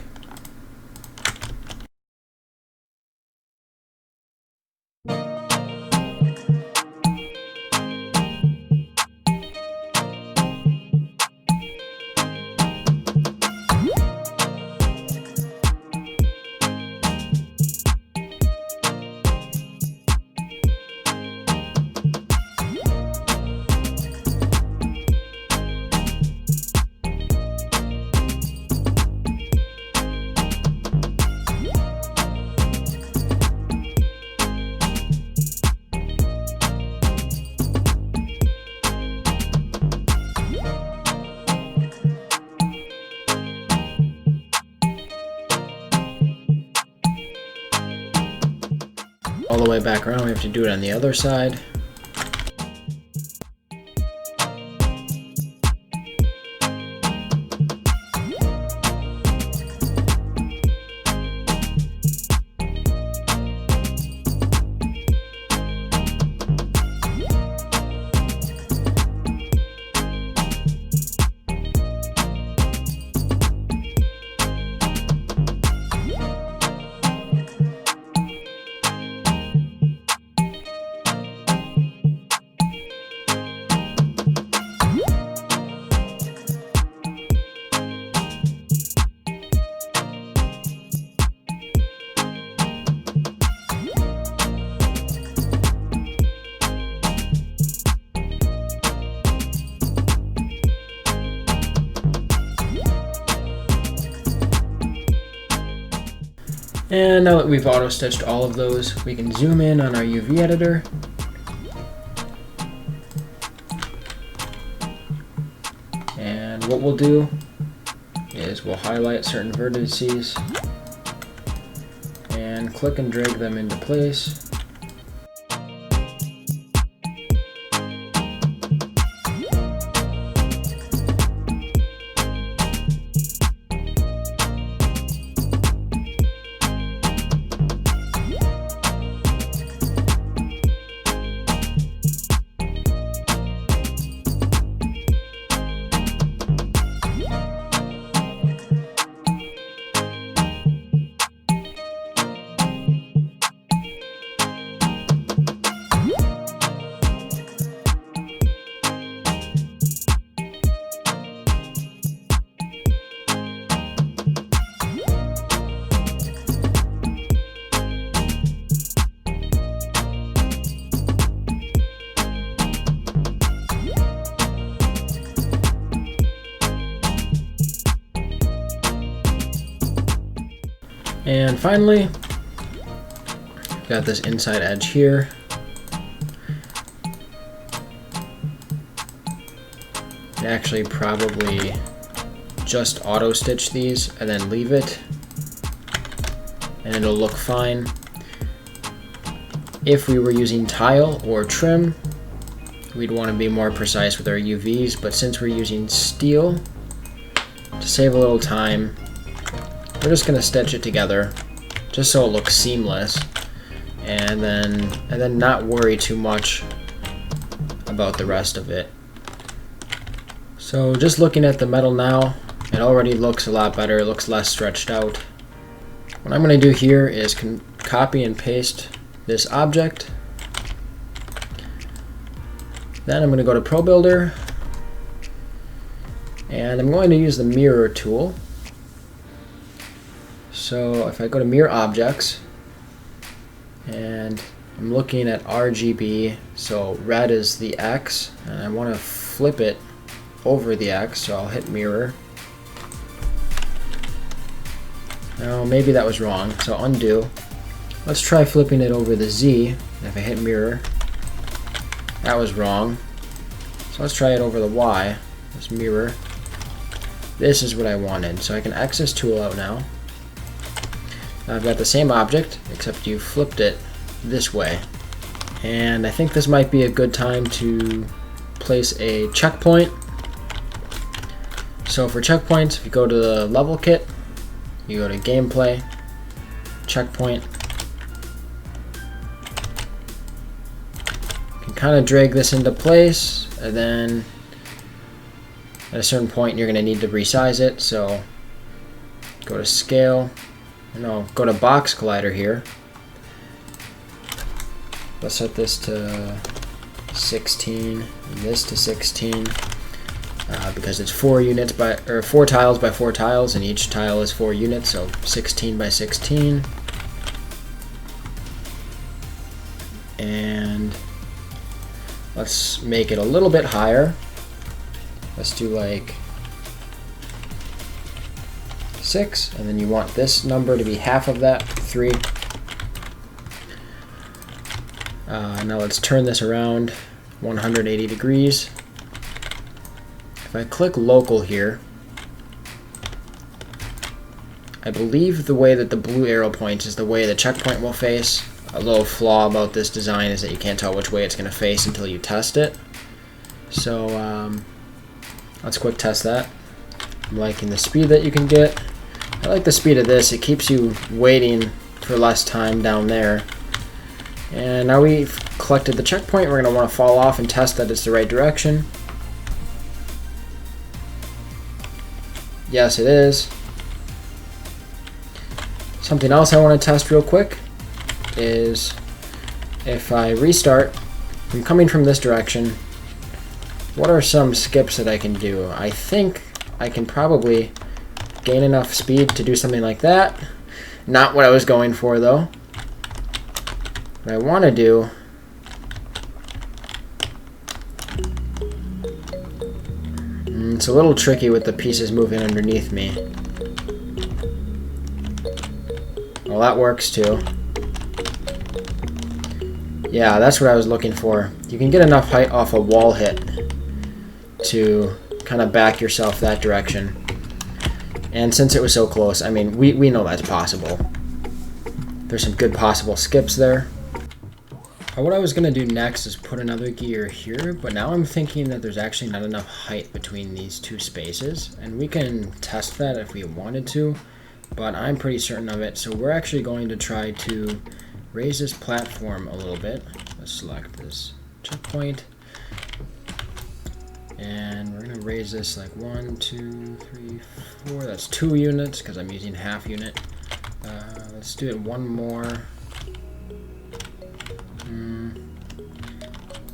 All the way back around, we have to do it on the other side. And now that we've auto stitched all of those, we can zoom in on our UV editor. And what we'll do is we'll highlight certain vertices and click and drag them into place. And finally, got this inside edge here. And actually probably just auto stitch these and then leave it, and it'll look fine. If we were using tile or trim, we'd want to be more precise with our UVs, but since we're using steel, to save a little time, we're just going to stitch it together just so it looks seamless, and then not worry too much about the rest of it. So just looking at the metal now, it already looks a lot better. It looks less stretched out. What I'm going to do here is copy and paste this object. Then I'm going to go to Pro Builder, and I'm going to use the mirror tool. So if I go to mirror objects, and I'm looking at RGB, so red is the X, and I want to flip it over the X, so I'll hit mirror. Now maybe that was wrong, so undo. Let's try flipping it over the Z. If I hit mirror, that was wrong. So let's try it over the Y. Let's mirror. This is what I wanted, so I can X this tool out now. Now I've got the same object, except you flipped it this way. And I think this might be a good time to place a checkpoint. So for checkpoints, if you go to the level kit, you go to gameplay, checkpoint. You can kind of drag this into place, and then at a certain point you're going to need to resize it. So go to scale, no, go to box collider here. Let's set this to 16 and this to 16. Because it's 4 tiles by 4 tiles, and each tile is 4 units, so 16 by 16. And let's make it a little bit higher. Let's do like 6, and then you want this number to be half of that, 3. Now let's turn this around 180 degrees. If I click local here, I believe the way that the blue arrow points is the way the checkpoint will face. A little flaw about this design is that you can't tell which way it's going to face until you test it. So let's quick test that. I'm liking the speed that you can get. I like the speed of this. It keeps you waiting for less time down there. And now we've collected the checkpoint. We're going to want to fall off and test that it's the right direction. Yes, it is. Something else I want to test real quick is if I restart, I'm coming from this direction, what are some skips that I can do? I think I can probably gain enough speed to do something like that. Not what I was going for though. What I want to do it's a little tricky with the pieces moving underneath me. Well, that works too. Yeah, that's what I was looking for. You can get enough height off a wall hit to kind of back yourself that direction. And since it was so close, I mean, we know that's possible. There's some good possible skips there. What I was going to do next is put another gear here, but now I'm thinking that there's actually not enough height between these two spaces, and we can test that if we wanted to, but I'm pretty certain of it. So we're actually going to try to raise this platform a little bit. Let's select this checkpoint, and we're going to raise this like 1, 2, 3, 4. That's 2 units because I'm using half unit. Let's do it one more.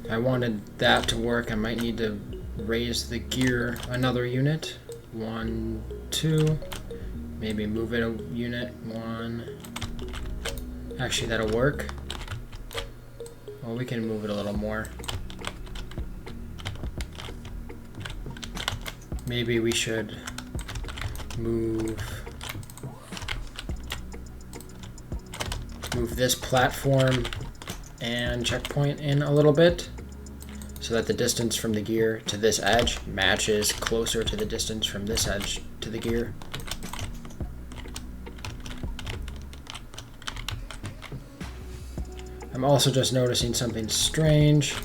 If I wanted that to work, I might need to raise the gear another unit. 1, 2. Maybe move it a unit. 1. Actually, that'll work. Well, we can move it a little more. Maybe we should move move this platform and checkpoint in a little bit so that the distance from the gear to this edge matches closer to the distance from this edge to the gear. I'm also just noticing something strange.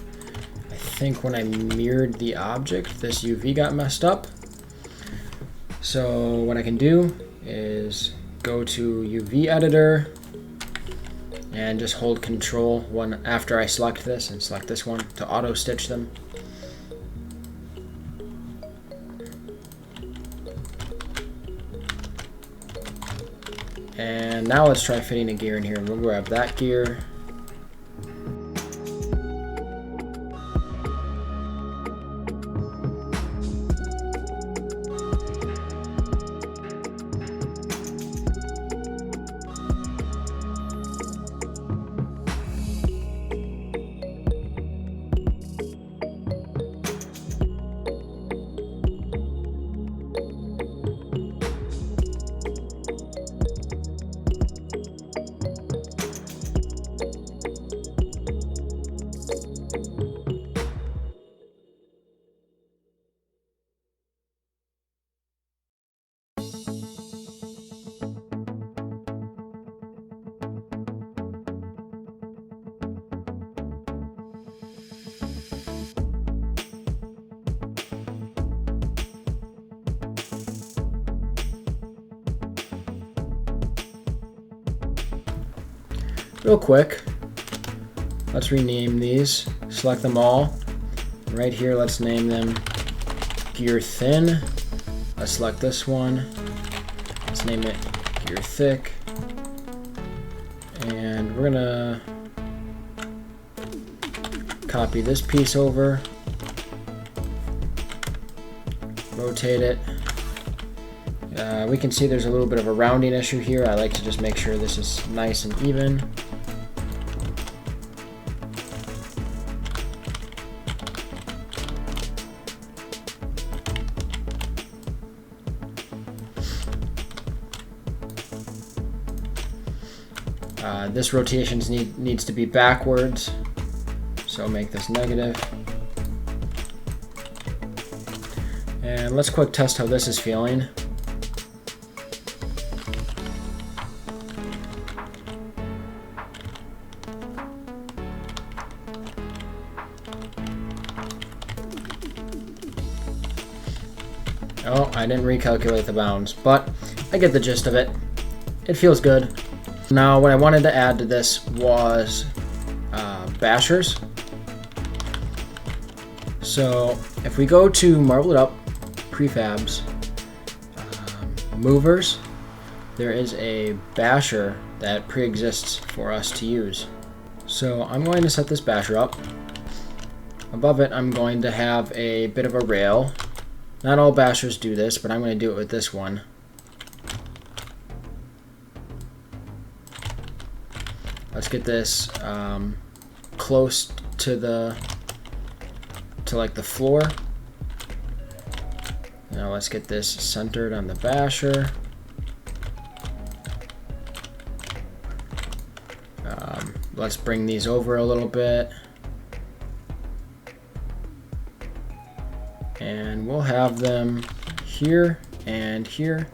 I think when I mirrored the object, this UV got messed up. So what I can do is go to UV editor and just hold Control one after I select this and select this one to auto stitch them. And now let's try fitting a gear in here. We'll grab that gear. Real quick, let's rename these, select them all. Right here, let's name them Gear Thin. Let's select this one. Let's name it Gear Thick. And we're gonna copy this piece over, rotate it. We can see there's a little bit of a rounding issue here. I like to just make sure this is nice and even. This rotation needs to be backwards, so make this negative. And let's quick test how this is feeling. Oh, I didn't recalculate the bounds, but I get the gist of it. It feels good. Now, what I wanted to add to this was bashers. So if we go to Marble It Up, Prefabs, Movers, there is a basher that pre-exists for us to use. So I'm going to set this basher up. Above it, I'm going to have a bit of a rail. Not all bashers do this, but I'm going to do it with this one. Let's get this close to like the floor. Now let's get this centered on the basher. Let's bring these over a little bit. And we'll have them here and here.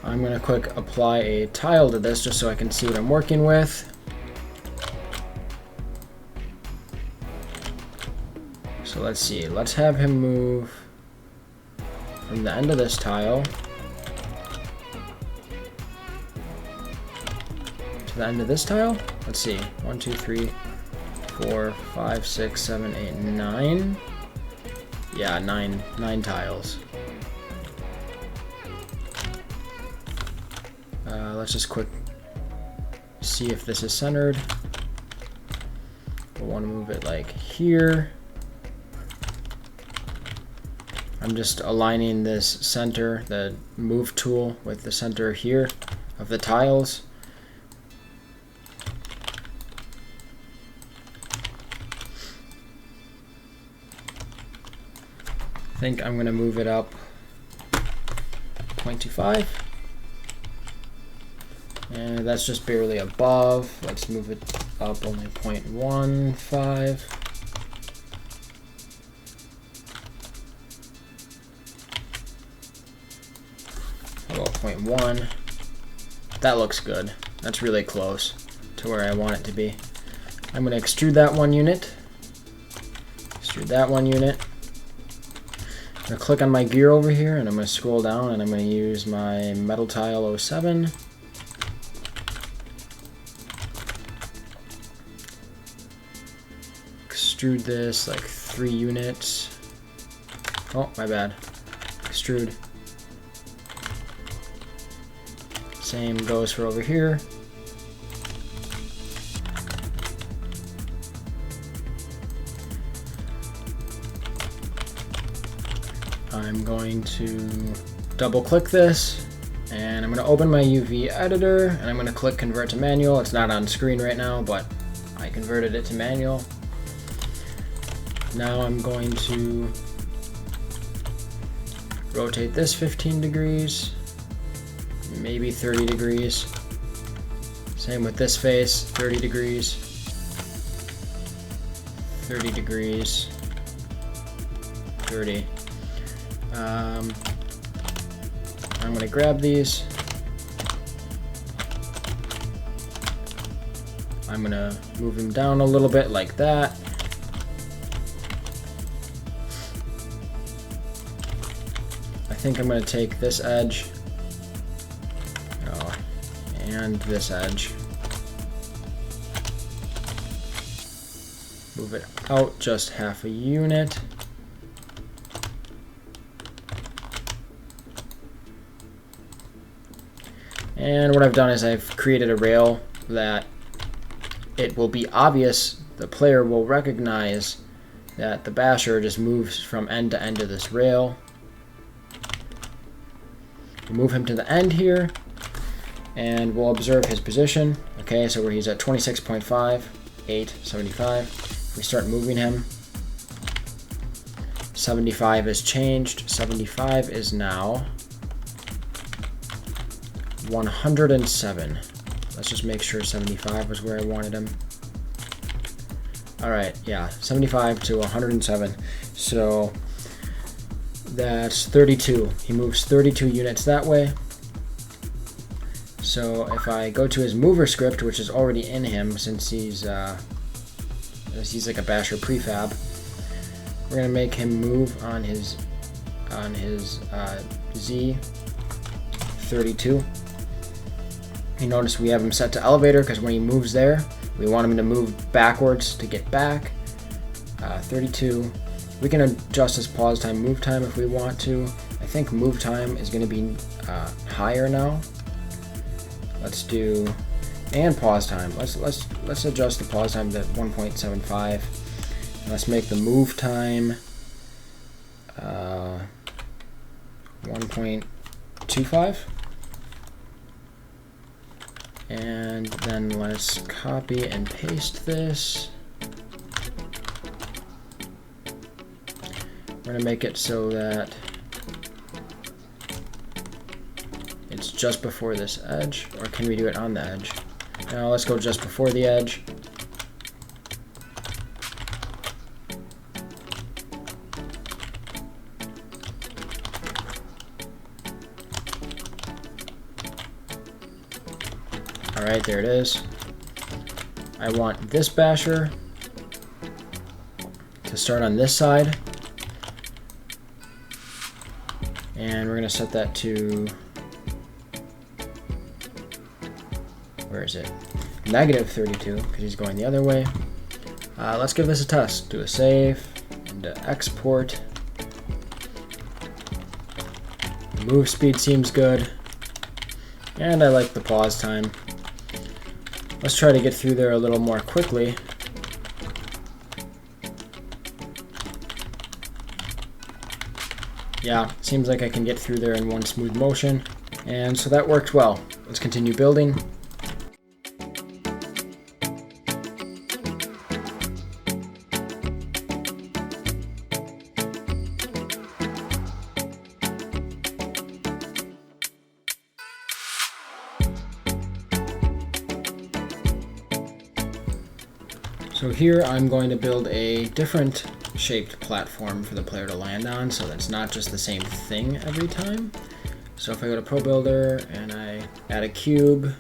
I'm going to quick apply a tile to this just so I can see what I'm working with. So let's see, let's have him move from the end of this tile to the end of this tile. Let's see, 1, 2, 3, 4, 5, 6, 7, 8, 9. Yeah, nine tiles. Let's just quick see if this is centered. We'll want to move it like here. I'm just aligning this center, the move tool, with the center here of the tiles. think I'm gonna move it up 0.25. And that's just barely above. Let's move it up only 0.15. How about 0.1? That looks good. That's really close to where I want it to be. I'm going to extrude that 1 unit. Extrude that 1 unit. I'm going to click on my gear over here, and I'm going to scroll down, and I'm going to use my metal tile 07. Extrude this like 3 units. Oh, my bad. Extrude. Same goes for over here. I'm going to double click this, and I'm going to open my UV editor, and I'm going to click convert to manual. It's not on screen right now, but I converted it to manual. Now I'm going to rotate this 15 degrees, maybe 30 degrees. Same with this face, 30 degrees, 30 degrees, 30. I'm going to grab these. I'm going to move them down a little bit like that. I think I'm going to take this edge and this edge. Move it out just half a unit. And what I've done is I've created a rail that it will be obvious, the player will recognize that the basher just moves from end to end of this rail. We'll move him to the end here, and we'll observe his position. Okay, so where he's at 26.5, 8, 75. If we start moving him, 75 is changed. 75 is now 107. Let's just make sure 75 was where I wanted him. Alright, yeah, 75 to 107. So that's 32. He moves 32 units that way. So if I go to his mover script, which is already in him since he's like a basher prefab, we're gonna make him move on his Z 32. You notice we have him set to elevator because when he moves there, we want him to move backwards to get back. 32. We can adjust his pause time, move time if we want to. I think move time is going to be higher now. Let's do, and pause time. Let's adjust the pause time to 1.75. Let's make the move time 1.25. And then let's copy and paste this. We're gonna make it so that it's just before this edge, or can we do it on the edge? Now let's go just before the edge. Alright, there it is. I want this basher to start on this side. And we're going to set that to, where is it? Negative 32, because he's going the other way. Let's give this a test. Do a save, and export. The move speed seems good. And I like the pause time. Let's try to get through there a little more quickly. Yeah, seems like I can get through there in one smooth motion. And so that worked well. Let's continue building. So here I'm going to build a different shaped platform for the player to land on, so that's not just the same thing every time. So if I go to Pro Builder and I add a cube,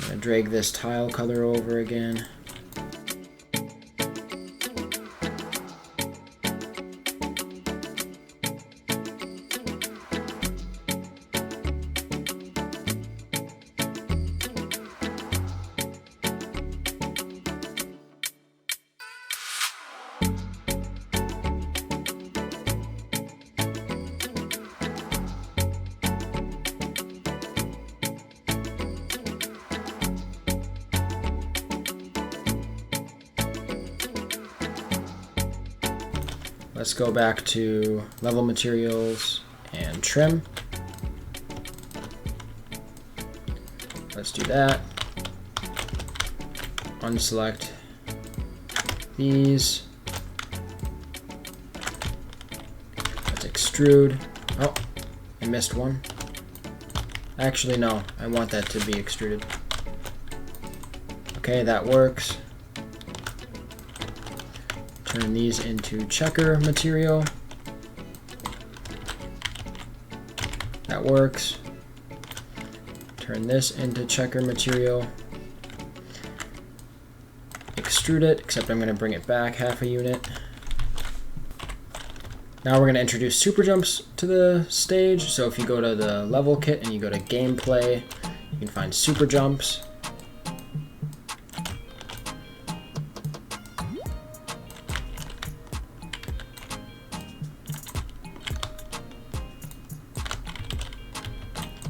I'm going to drag this tile color over again. Let's go back to level materials and trim. Let's do that. Unselect these. Let's extrude. Oh, I missed one. Actually, no, I want that to be extruded. Okay, that works. Turn these into checker material. That works. Turn this into checker material. Extrude it, except I'm going to bring it back half a unit. Now we're going to introduce SuperJumps to the stage. So if you go to the level kit and you go to gameplay, you can find SuperJumps.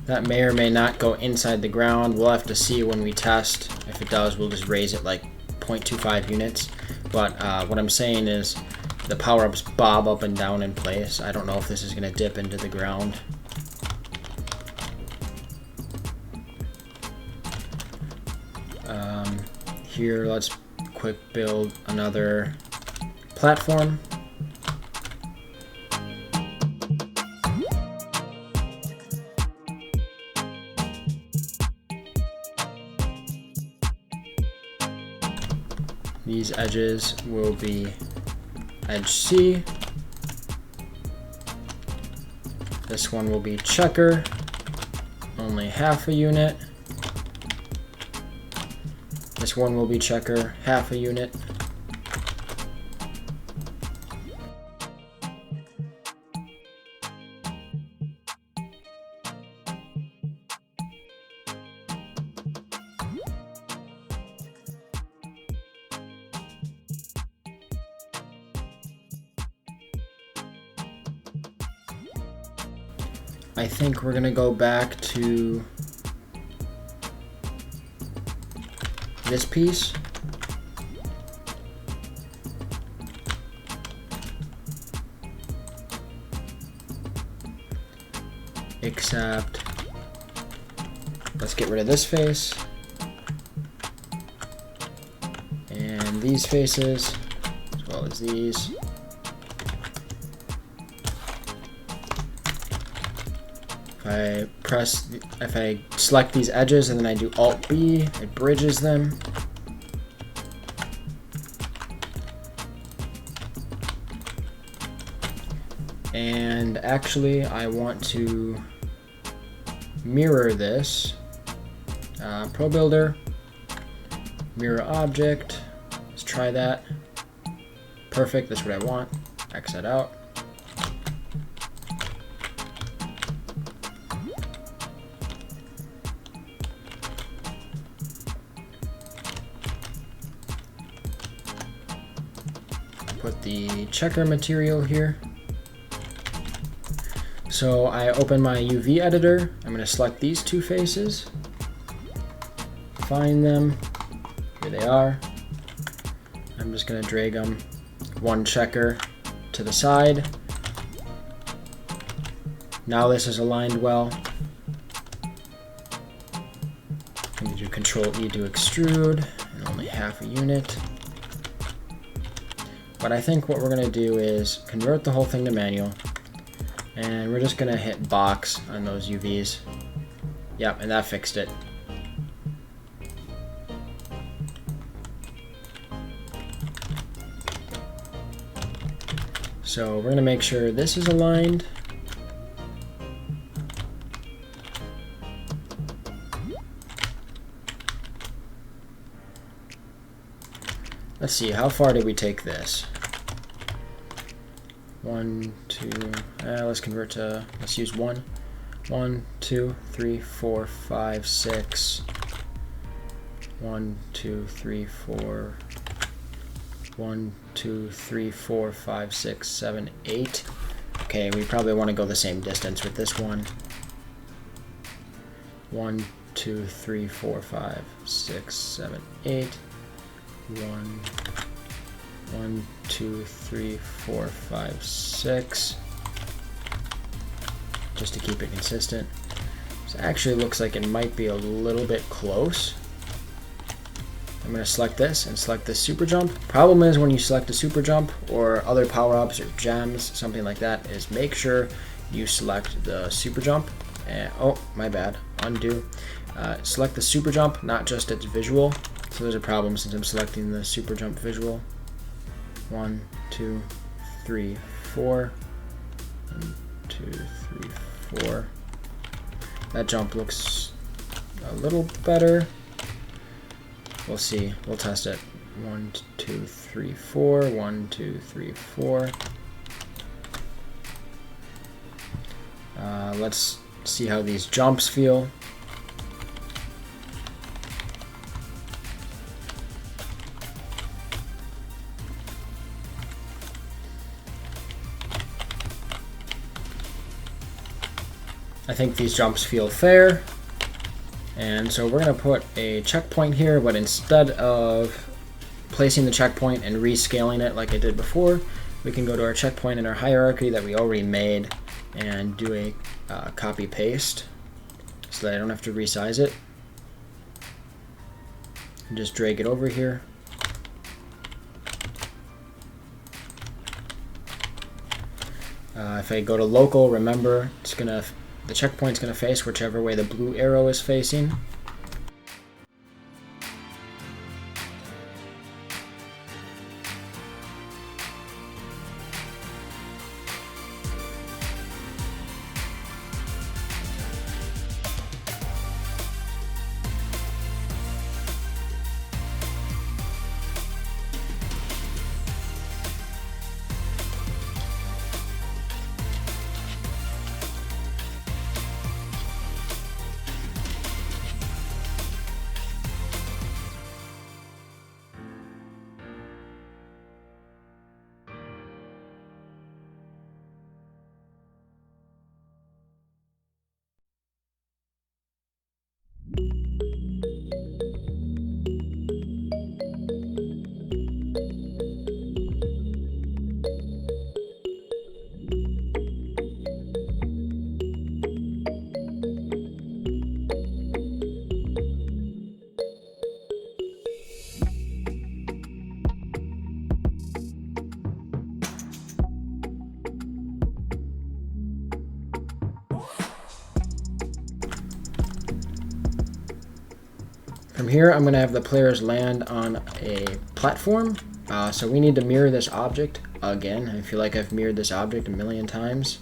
That may or may not go inside the ground. We'll have to see when we test. If it does, we'll just raise it like 0.25 units. But what I'm saying is the power-ups bob up and down in place. I don't know if this is going to dip into the ground. Here, let's quick build another platform. These edges will be edge C. This one will be checker, only half a unit. This one will be checker, half a unit. I think we're gonna go back to this piece. Except, let's get rid of this face. And these faces, as well as these. If I select these edges and then I do Alt B, it bridges them. And actually, I want to mirror this. Pro Builder, mirror object. Let's try that. Perfect, that's what I want. X that out. Put the checker material here. So I open my UV editor. I'm going to select these two faces. Find them. Here they are. I'm just going to drag them one checker to the side. Now this is aligned well. I need to Ctrl E to extrude, and only half a unit. But I think what we're going to do is convert the whole thing to manual, and we're just going to hit box on those UVs. Yep, and that fixed it. So we're gonna make sure this is aligned. Let's see, how far did we take this? 1, 2, let's convert to, let's use 1. 1, 2, 3, 4, 5, 6. 1, 2, 3, 4. 1, 2, 3, 4, 5, 6, 7, 8. Okay, we probably want to go the same distance with this one. 1, 2, 3, 4, 5, 6, 7, 8. 1, 2, 3, 4, 5, 6. Just to keep it consistent. This actually looks like it might be a little bit close. I'm going to select this and select this super jump. Problem is when you select a super jump or other power-ups or gems, something like that, is make sure you select the super jump. And, oh, my bad. Undo. Select the super jump, not just its visual. So there's a problem since I'm selecting the super jump visual. 1, 2, 3, 4. 1, 2, 3, 4. That jump looks a little better. We'll see. We'll test it. 1, 2, 3, 4. 1, 2, 3, 4. Let's see how these jumps feel. I think these jumps feel fair. And so we're going to put a checkpoint here, but instead of placing the checkpoint and rescaling it like I did before, we can go to our checkpoint in our hierarchy that we already made and do a copy paste so that I don't have to resize it. And just drag it over here. If I go to local, remember the checkpoint's going to face whichever way the blue arrow is facing. From here, I'm going to have the players land on a platform. So we need to mirror this object again. I feel like I've mirrored this object a million times.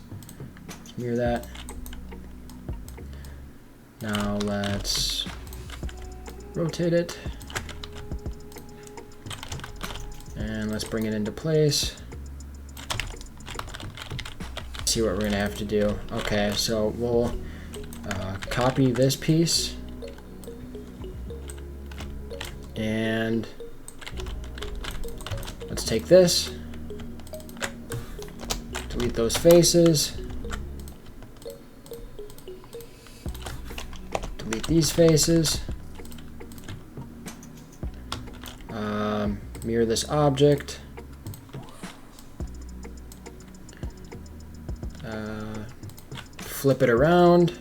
Let's mirror that. Now let's rotate it. And let's bring it into place. See what we're going to have to do. Okay, so we'll copy this piece. And let's take this, delete those faces, delete these faces, mirror this object, flip it around,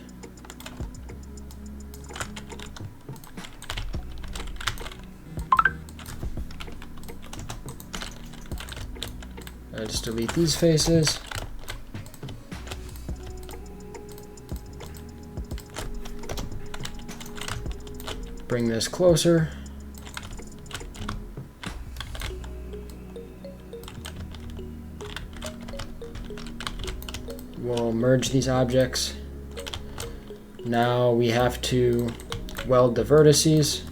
just delete these faces. Bring this closer. We'll merge these objects. Now we have to weld the vertices.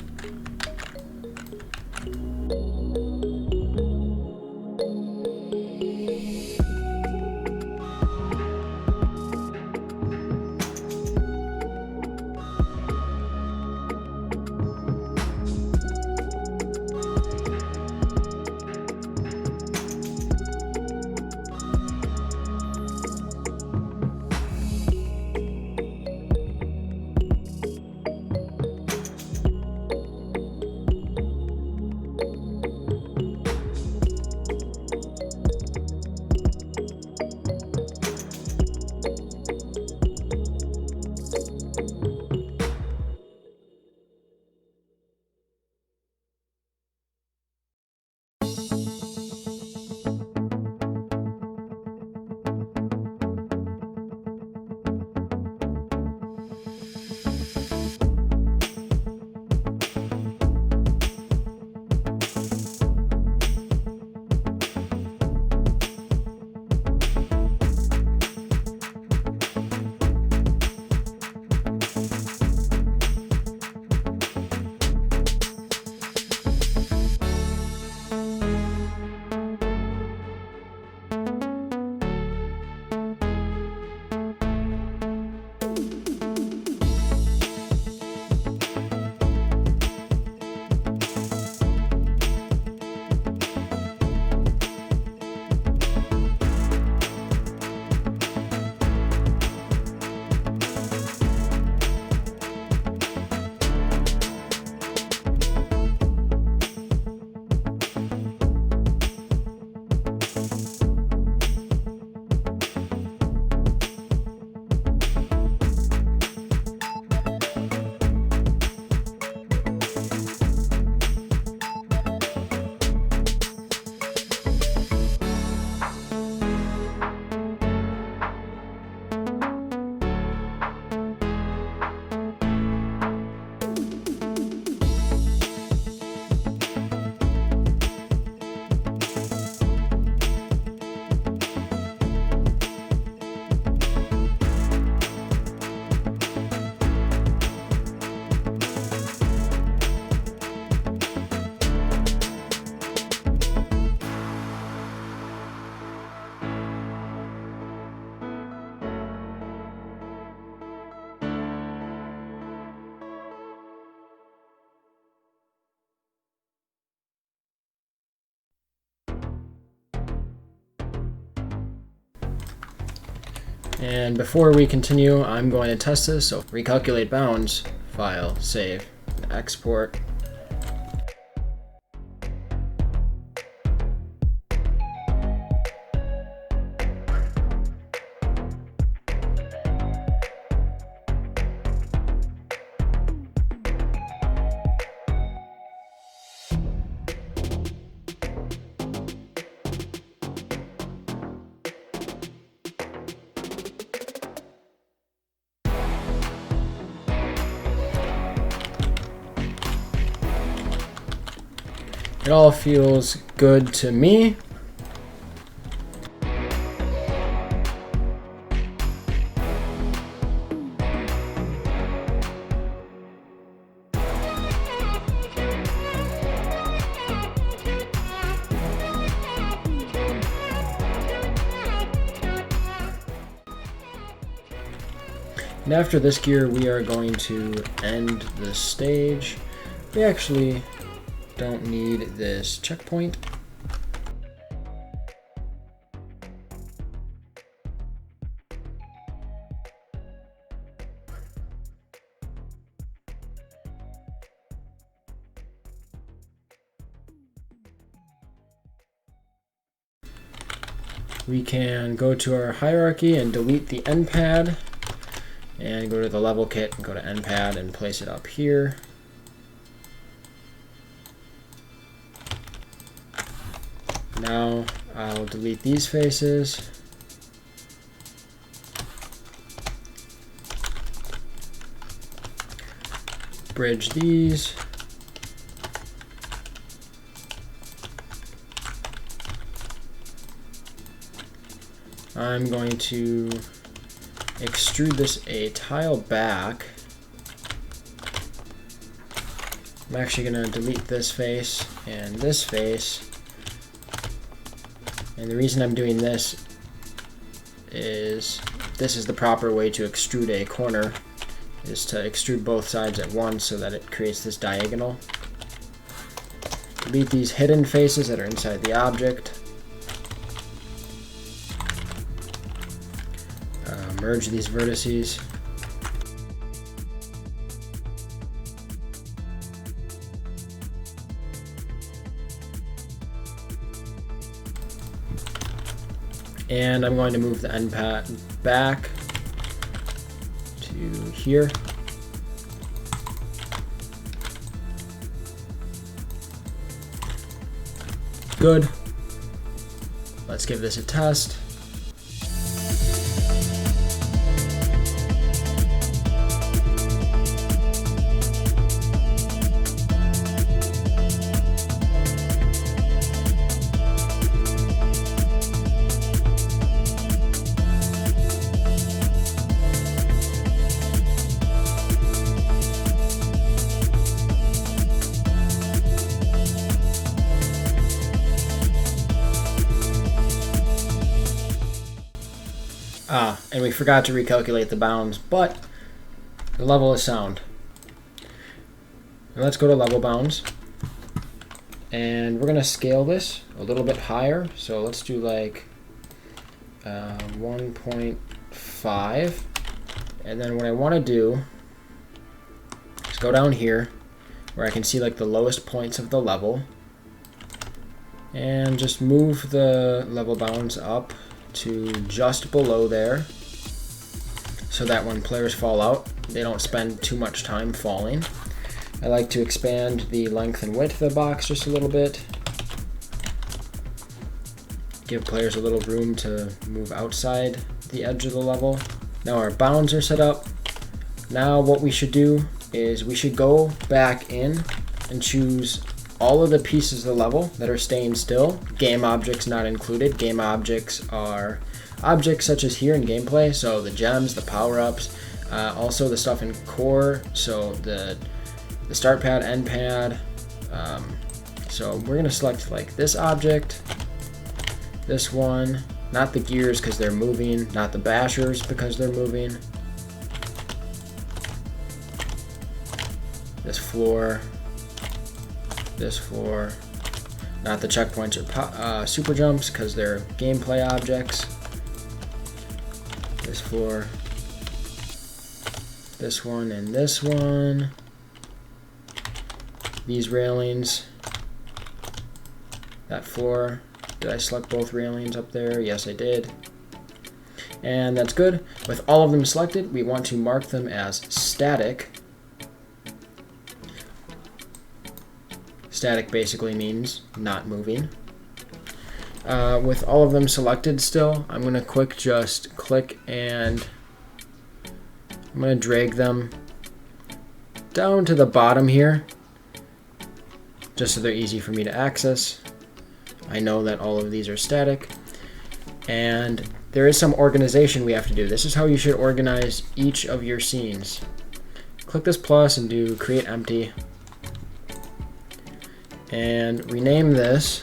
And before we continue, I'm going to test this. So recalculate bounds, file, save, export. It all feels good to me. And after this gear, we are going to end the stage. We actually don't need this checkpoint. We can go to our hierarchy and delete the end pad and go to the level kit and go to end pad and place it up here. Now I'll delete these faces. Bridge these. I'm going to extrude this a tile back. I'm actually going to delete this face and this face. And the reason I'm doing this is the proper way to extrude a corner, is to extrude both sides at once so that it creates this diagonal. Delete these hidden faces that are inside the object. Merge these vertices. And I'm going to move the end pad back to here. Good. Let's give this a test. And we forgot to recalculate the bounds, but the level is sound. And let's go to level bounds. And we're going to scale this a little bit higher. So let's do like 1.5. And then what I want to do is go down here where I can see like the lowest points of the level. And just move the level bounds up to just below there, so that when players fall out, they don't spend too much time falling. I like to expand the length and width of the box just a little bit. Give players a little room to move outside the edge of the level. Now our bounds are set up. Now what we should do is we should go back in and choose all of the pieces of the level that are staying still. Game objects not included. Game objects are objects such as here in gameplay, so the gems, the power-ups, also the stuff in core, so the start pad, end pad. So we're gonna select like this object, this one, not the gears because they're moving, not the bashers because they're moving, this floor, not the checkpoints or super jumps because they're gameplay objects, this floor, this one, and this one, these railings, that floor. Did I select both railings up there? Yes, I did. And that's good. With all of them selected, we want to mark them as static. Static basically means not moving. With all of them selected still, I'm going to just click and I'm going to drag them down to the bottom here, just so they're easy for me to access. I know that all of these are static. And there is some organization we have to do. This is how you should organize each of your scenes. Click this plus and do create empty. And rename this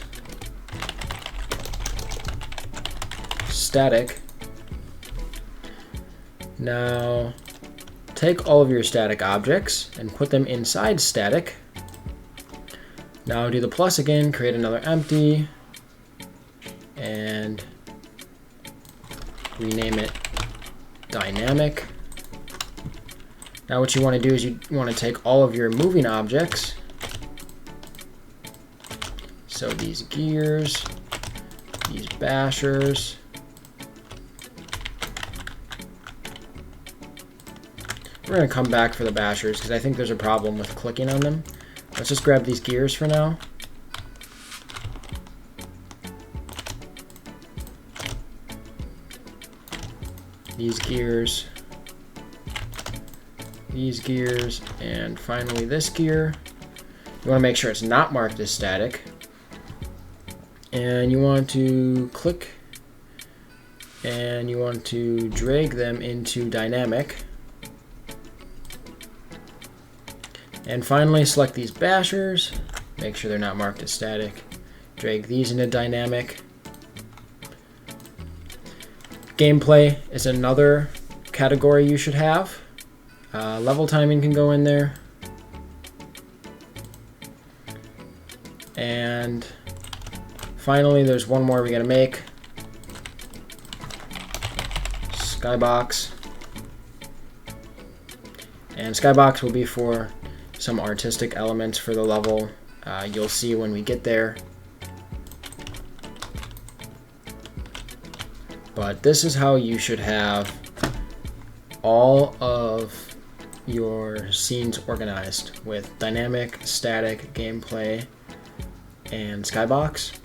static. Now take all of your static objects and put them inside static. Now do the plus again, create another empty, and rename it dynamic. Now what you want to do is you want to take all of your moving objects, so these gears, these bashers, we're going to come back for the bashers because I think there's a problem with clicking on them. Let's just grab these gears for now. These gears, and finally this gear. You want to make sure it's not marked as static. And you want to click and you want to drag them into dynamic. And finally, select these bashers, make sure they're not marked as static. Drag these into dynamic. Gameplay is another category you should have. Level timing can go in there. And finally, there's one more we gotta make. Skybox. And Skybox will be for some artistic elements for the level. You'll see when we get there. But this is how you should have all of your scenes organized, with dynamic, static, gameplay, and Skybox.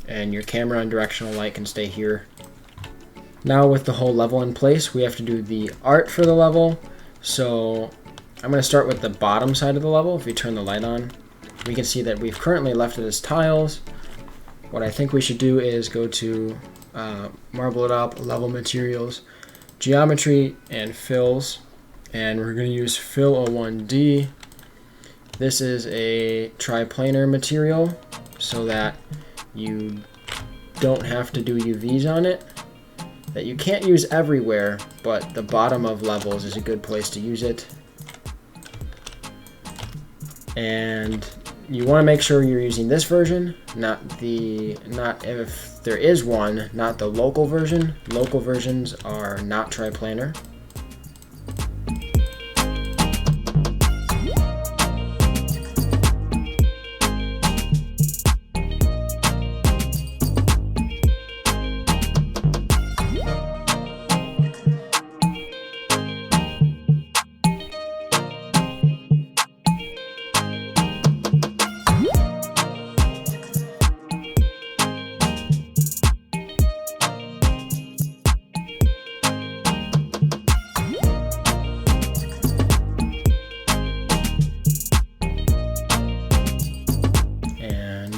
And your camera and directional light can stay here. Now with the whole level in place, we have to do the art for the level. So I'm going to start with the bottom side of the level. If we turn the light on, we can see that we've currently left it as tiles. What I think we should do is go to Marble It Up, Level Materials, Geometry, and Fills. And we're going to use Fill 01D. This is a triplanar material so that you don't have to do UVs on it. That you can't use everywhere, but the bottom of levels is a good place to use it. And you want to make sure you're using this version, not if there is one, not the local version. Local versions are not triplanar.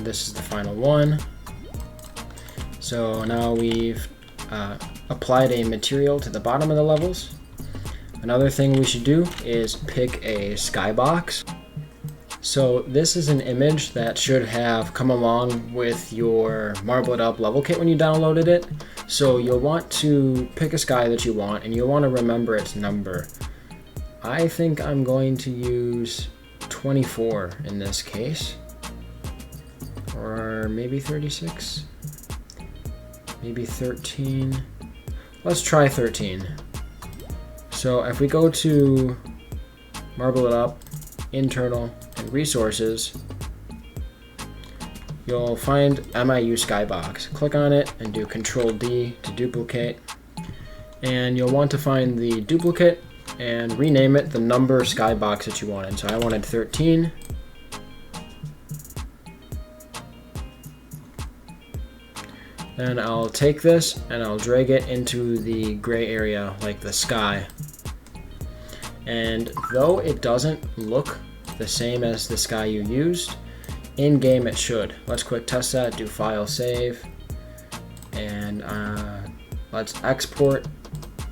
This is the final one. So now we've applied a material to the bottom of the levels. Another thing we should do is pick a skybox. So this is an image that should have come along with your Marble It Up level kit when you downloaded it. So you'll want to pick a sky that you want, and you'll want to remember its number. I think I'm going to use 24 in this case. Or maybe 36, maybe 13. Let's try 13. So if we go to Marble It Up, Internal, and Resources, you'll find MIU Skybox. Click on it and do Ctrl D to duplicate. And you'll want to find the duplicate and rename it the number Skybox that you wanted. So I wanted 13. Then I'll take this and I'll drag it into the gray area like the sky. And though it doesn't look the same as the sky you used, in game it should. Let's quick test that, do File, Save, and let's export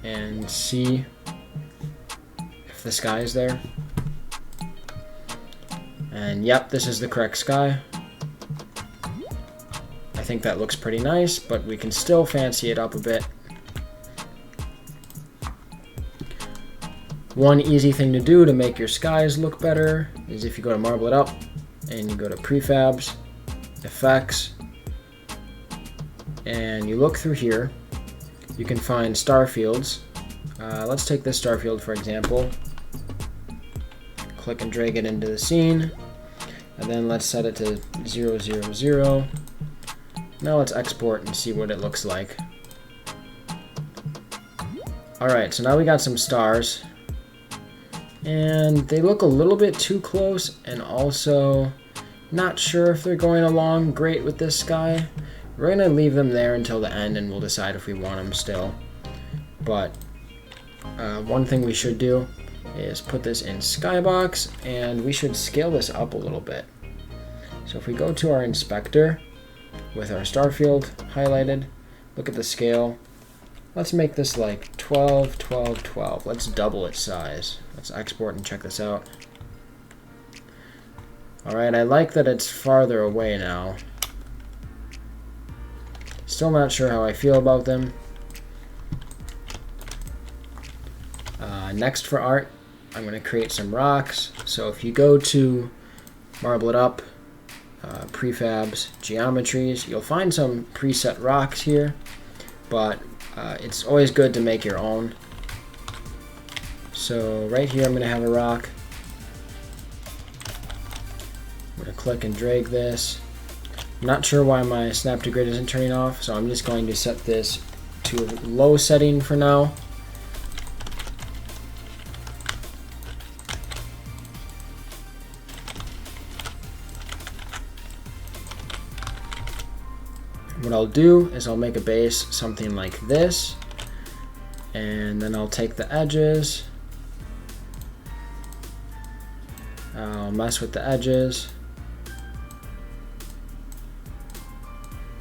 and see if the sky is there. And yep, this is the correct sky. I think that looks pretty nice, but we can still fancy it up a bit. One easy thing to do to make your skies look better is if you go to Marble It Up and you go to Prefabs, Effects, and you look through here, you can find star fields. Let's take this star field for example. Click and drag it into the scene, and then let's set it to 0, 0, 0. Now let's export and see what it looks like. Alright, so now we got some stars. And they look a little bit too close, and also not sure if they're going along great with this sky. We're going to leave them there until the end and we'll decide if we want them still. But one thing we should do is put this in Skybox, and we should scale this up a little bit. So if we go to our inspector, with our star field highlighted, Look at the scale. Let's make this like 12, 12, 12. Let's double its size. Let's export and check this out. Alright, I like that it's farther away now. Still not sure how I feel about them. Next for art, I'm going to create some rocks. So if you go to Marble It Up, Prefabs, Geometries, you'll find some preset rocks here, but it's always good to make your own. So right here I'm going to have a rock. I'm going to click and drag this. I'm not sure why my snap to grid isn't turning off, so I'm just going to set this to a low setting for now. What I'll do is I'll make a base something like this, and then I'll take the edges, I'll mess with the edges,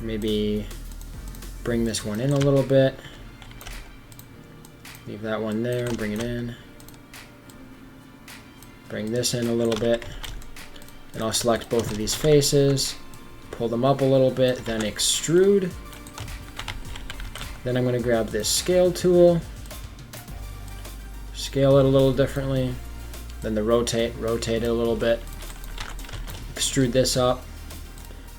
maybe bring this one in a little bit, leave that one there, bring it in, bring this in a little bit, and I'll select both of these faces, pull them up a little bit, then extrude. Then I'm going to grab this scale tool, scale it a little differently, then the rotate it a little bit, extrude this up,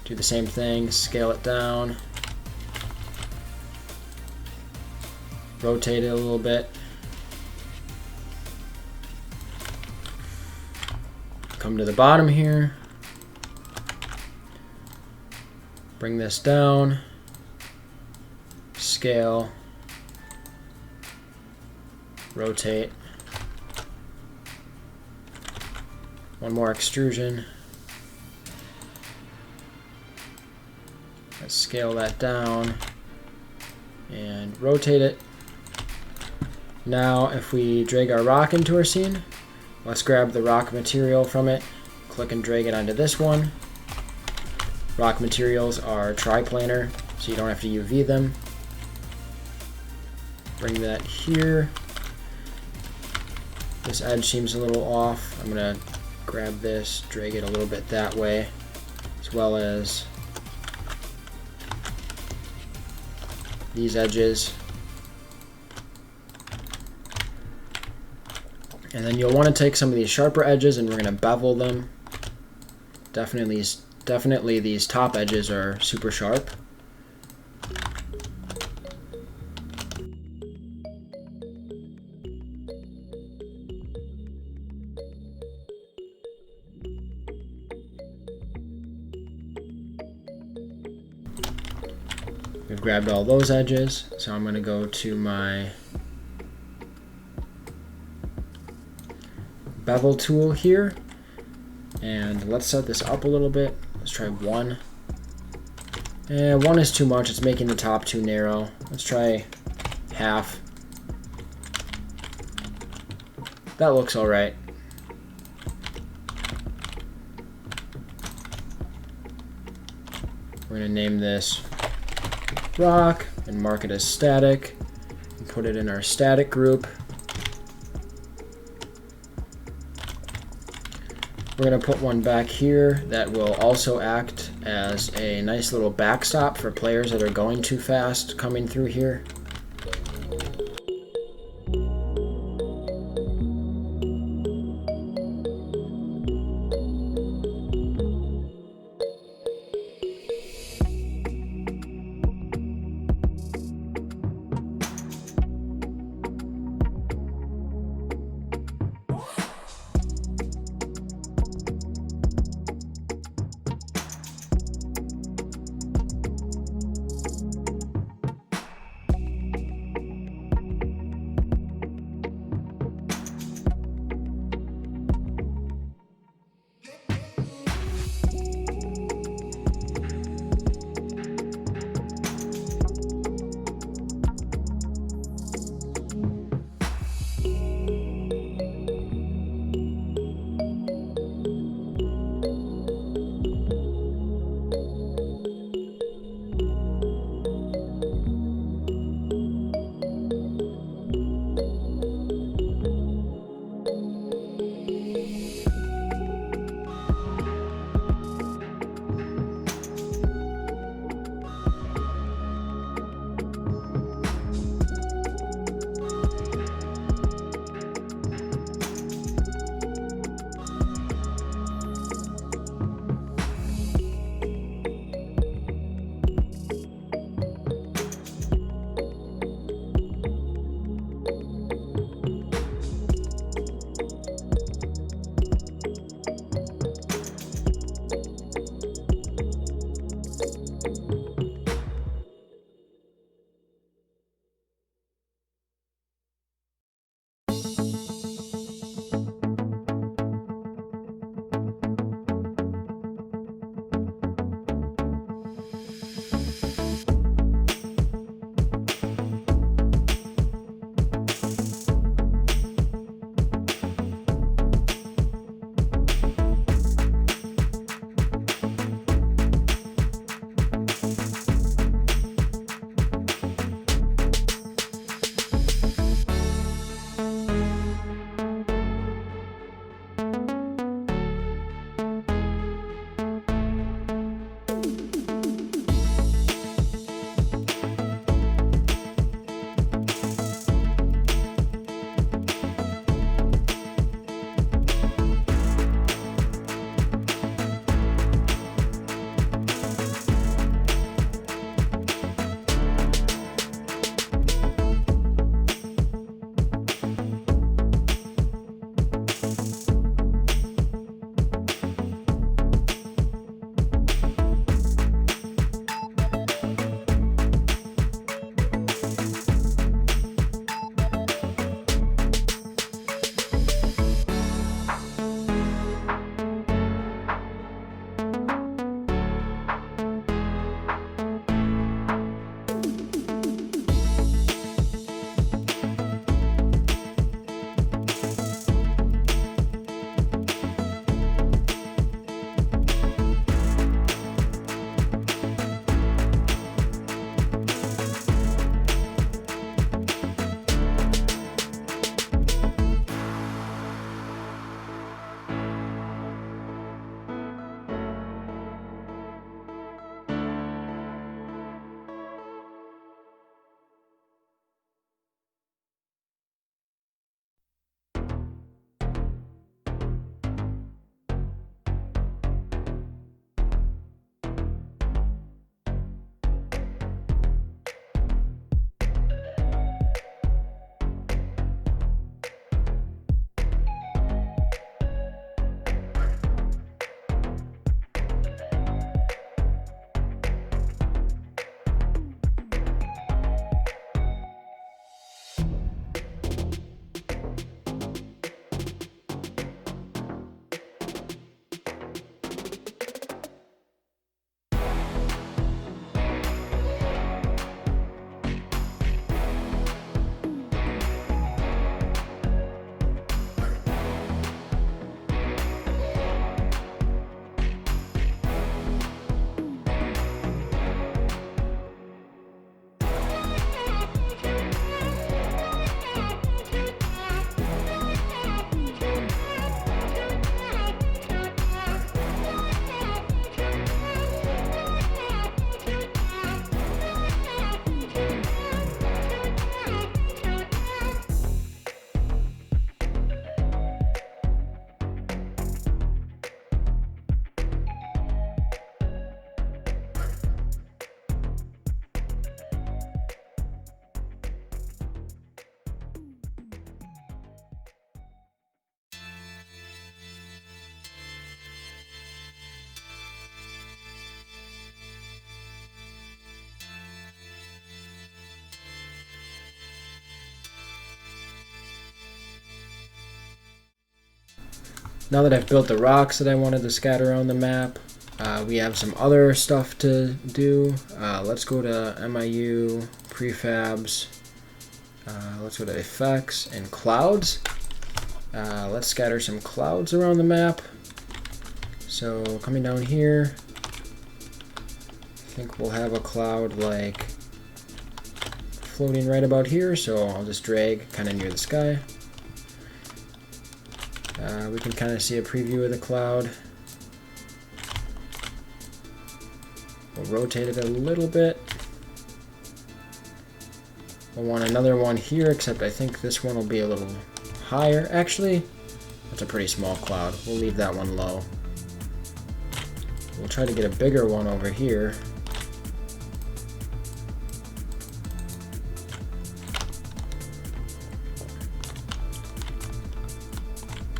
do the same thing, scale it down, rotate it a little bit, come to the bottom here, bring this down, scale, rotate, one more extrusion, let's scale that down and rotate it. Now if we drag our rock into our scene, let's grab the rock material from it, click and drag it onto this one. Rock materials are triplanar, so you don't have to UV them. Bring that here. This edge seems a little off. I'm going to grab this, drag it a little bit that way, as well as these edges. And then you'll want to take some of these sharper edges and we're going to bevel them. Definitely these top edges are super sharp. We've grabbed all those edges, so I'm going to go to my bevel tool here, and let's set this up a little bit. Let's try 1. And 1 is too much, it's making the top too narrow. Let's try half. That looks alright. We're going to name this rock and mark it as static and put it in our static group. We're going to put one back here that will also act as a nice little backstop for players that are going too fast coming through here. Now that I've built the rocks that I wanted to scatter around the map, we have some other stuff to do. Let's go to MIU, Prefabs, let's go to Effects and Clouds. Let's scatter some clouds around the map. So coming down here, I think we'll have a cloud like floating right about here, so I'll just drag kind of near the sky. We can kind of see a preview of the cloud. We'll rotate it a little bit. We'll want another one here, except I think this one will be a little higher. Actually, that's a pretty small cloud. We'll leave that one low. We'll try to get a bigger one over here.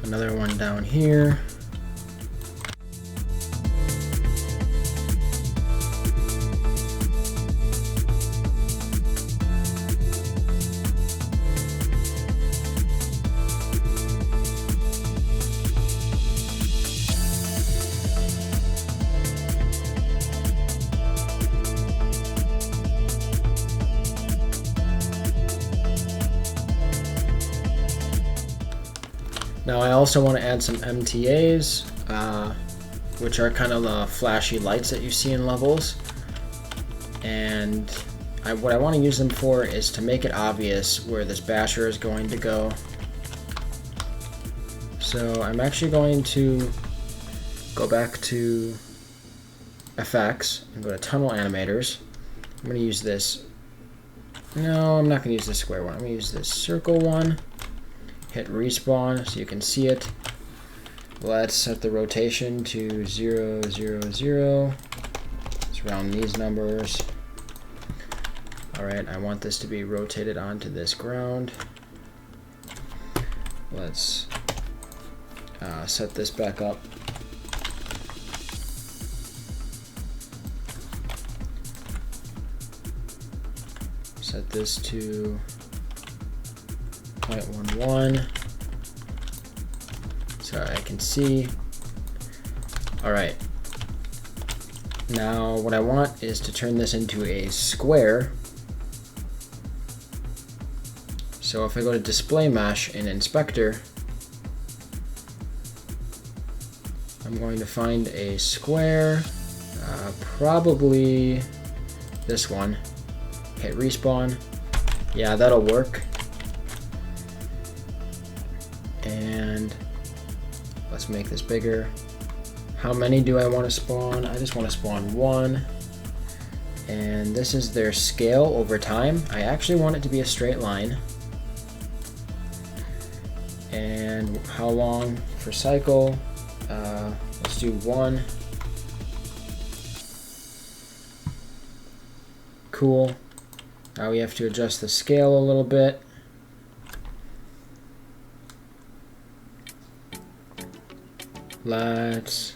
Another one down here. Now I also want to add some MTAs, which are kind of the flashy lights that you see in levels. And what I want to use them for is to make it obvious where this basher is going to go. So I'm actually going to go back to Effects and go to Tunnel Animators. I'm going to use this. No, I'm not going to use this square one. I'm going to use this circle one. Hit respawn so you can see it. Let's set the rotation to 0, 0, 0. Let's round these numbers. Alright, I want this to be rotated onto this ground. Let's set this back up. Set this to 0.11 so I can see. Alright, now what I want is to turn this into a square. So if I go to Display Mesh in Inspector, I'm going to find a square, probably this one. Hit respawn. Yeah, that'll work. And let's make this bigger. How many do I want to spawn? I just want to spawn one. And this is their scale over time. I actually want it to be a straight line. And how long for cycle? Let's do 1. Cool. Now we have to adjust the scale a little bit. Let's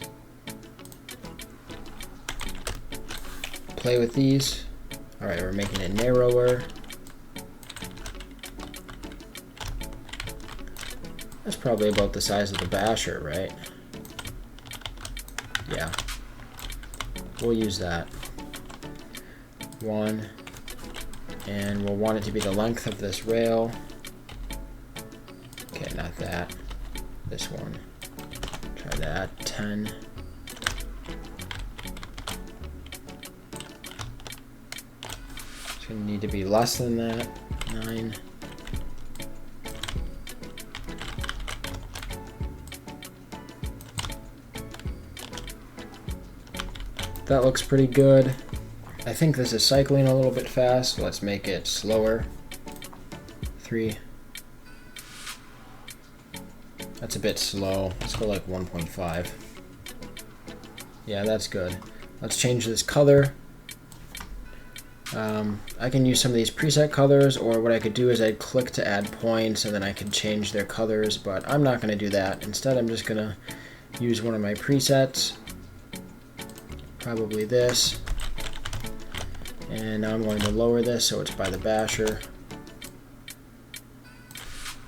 play with these. Alright, we're making it narrower. That's probably about the size of the basher, right? Yeah. We'll use that. 1. And we'll want it to be the length of this rail. Okay, not that. This one. Try that. 10. It's going to need to be less than that. 9. That looks pretty good. I think this is cycling a little bit fast. Let's make it slower. 3. That's a bit slow. Let's go like 1.5. Yeah, that's good. Let's change this color. I can use some of these preset colors, or what I could do is I'd click to add points and then I could change their colors, but I'm not going to do that. Instead, I'm just going to use one of my presets. Probably this. And now I'm going to lower this so it's by the basher.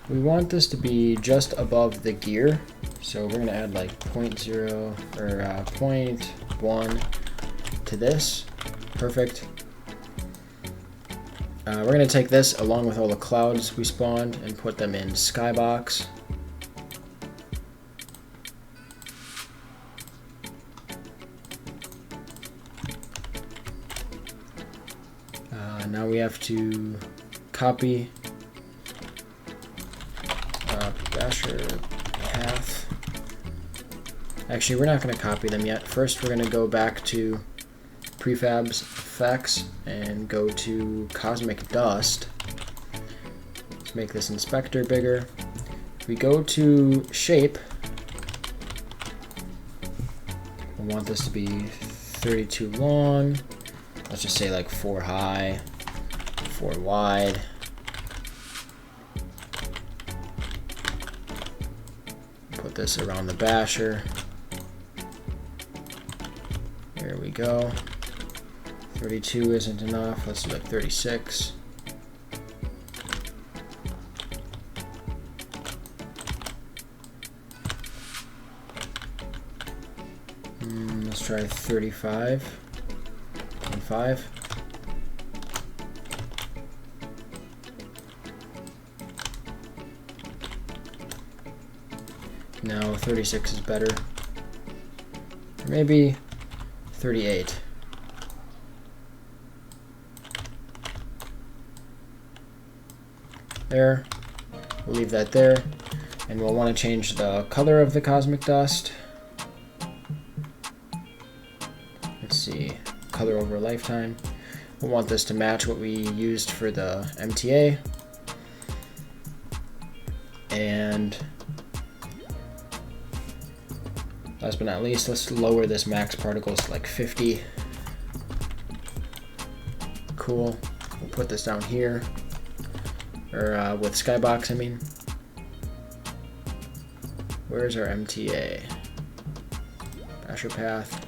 We want this to be just above the gear, So we're gonna add like 0.0 or 0.1 to this. Perfect. We're gonna take this along with all the clouds we spawned and put them in Skybox. Now we have to copy basher path. Actually, we're not going to copy them yet. First, we're going to go back to Prefabs effects and go to Cosmic Dust. Let's make this inspector bigger. If we go to shape, we want this to be 32 long. Let's just say like 4 high, 4 wide. Put this around the basher. There we go. 32 isn't enough. Let's do like 36. Let's try 35. 5. No, 36 is better. Or maybe 38. There. We'll leave that there. And we'll want to change the color of the cosmic dust. Let's see. Color over lifetime. We'll want this to match what we used for the MTA. And last but not least, let's lower this max particles to like 50. Cool. We'll put this down here. Or with Skybox, I mean. Where's our MTA? Basher path.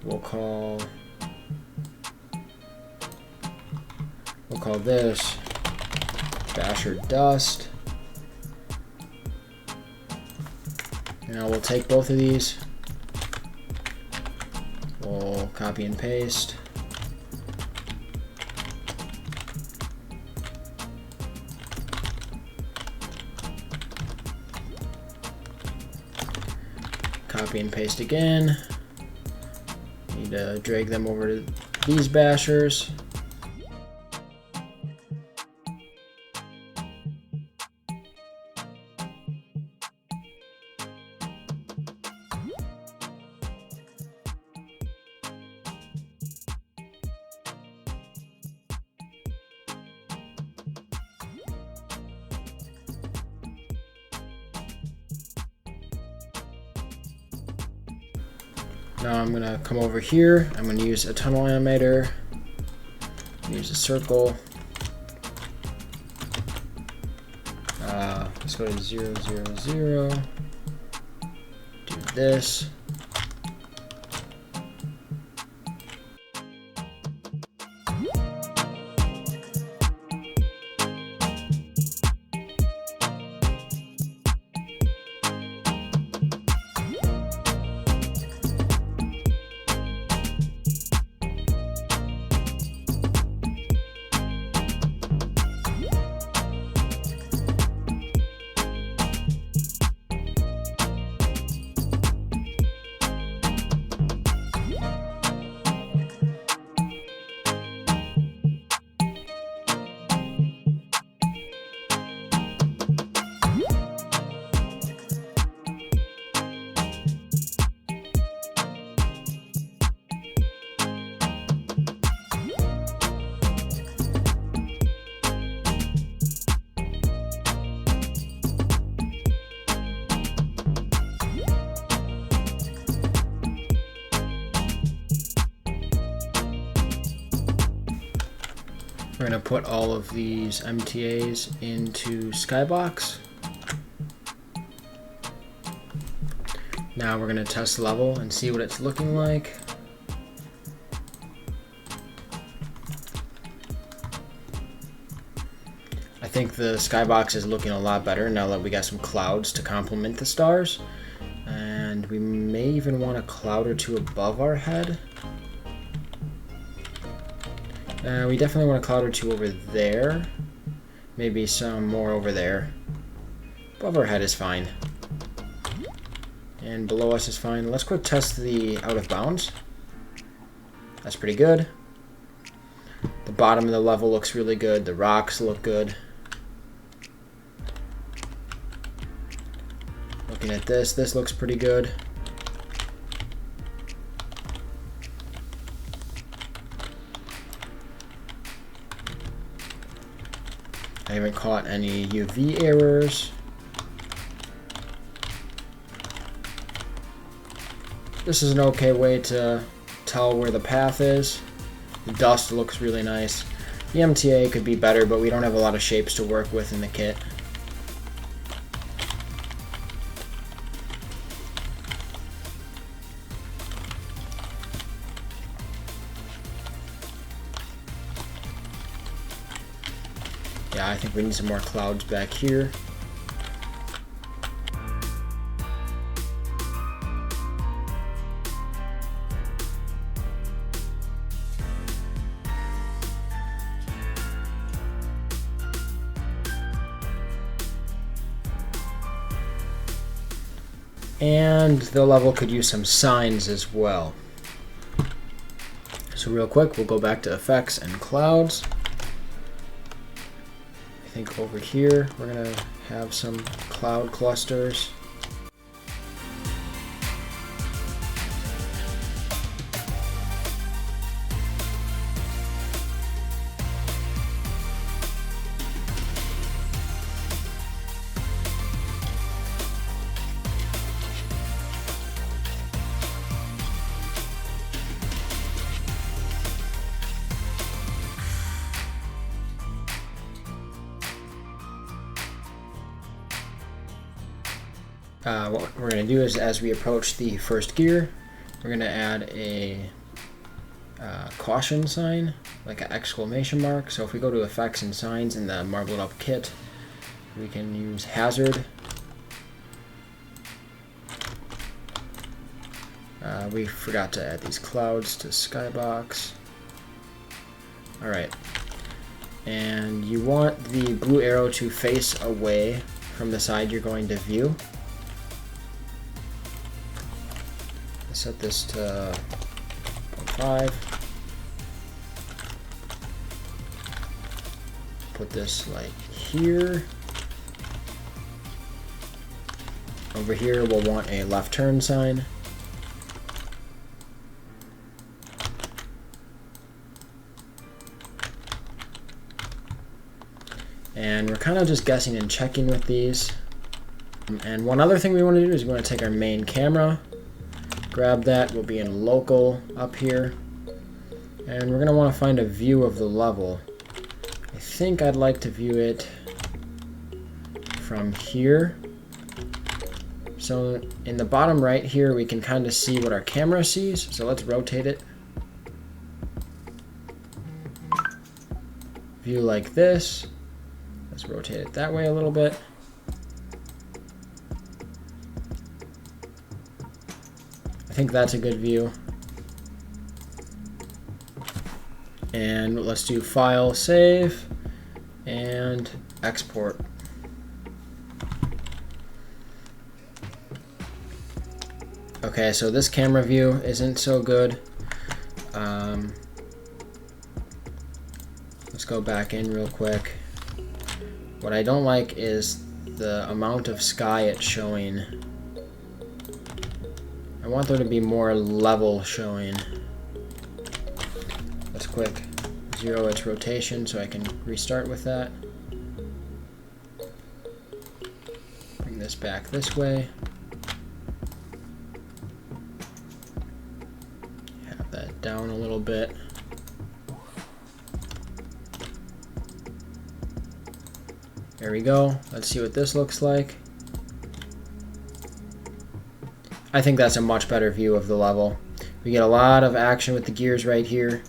We'll call this basher dust. Now we'll take both of these. We'll copy and paste. Copy and paste again. Need to drag them over to these bashers. Now I'm gonna come over here. I'm gonna use a tunnel animator. Use a circle. Let's go to 0, 0, 0. Do this. We're going to put all of these MTAs into Skybox. Now we're going to test level and see what it's looking like. I think the Skybox is looking a lot better now that we got some clouds to complement the stars. And we may even want a cloud or two above our head. We definitely want a cloud or two over there. Maybe some more over there. Above our head is fine. And below us is fine. Let's quick test the out of bounds. That's pretty good. The bottom of the level looks really good. The rocks look good. Looking at this looks pretty good. I haven't caught any UV errors. This is an okay way to tell where the path is. The dust looks really nice. The MTA could be better, but we don't have a lot of shapes to work with in the kit. Yeah, I think we need some more clouds back here. And the level could use some signs as well. So real quick, we'll go back to effects and clouds. I think over here we're gonna have some cloud clusters. What we're going to do is, as we approach the first gear, we're going to add a caution sign, like an exclamation mark. So if we go to effects and signs in the Marble It Up kit, we can use hazard. We forgot to add these clouds to Skybox. Alright. And you want the blue arrow to face away from the side you're going to view. Set this to 0.5. Put this like here. Over here we'll want a left turn sign. And we're kind of just guessing and checking with these. And one other thing we want to do is we want to take our main camera, grab that, we'll be in local up here, and we're going to want to find a view of the level. I think I'd like to view it from here. So in the bottom right here we can kind of see what our camera sees, so let's rotate it. View like this. Let's rotate it that way a little bit. I think that's a good view. And let's do File, Save, and Export. Okay, so this camera view isn't so good. Let's go back in real quick. What I don't like is the amount of sky it's showing. I want there to be more level showing. Let's quick zero its rotation so I can restart with that. Bring this back this way. Have that down a little bit. There we go. Let's see what this looks like. I think that's a much better view of the level. We get a lot of action with the gears right here.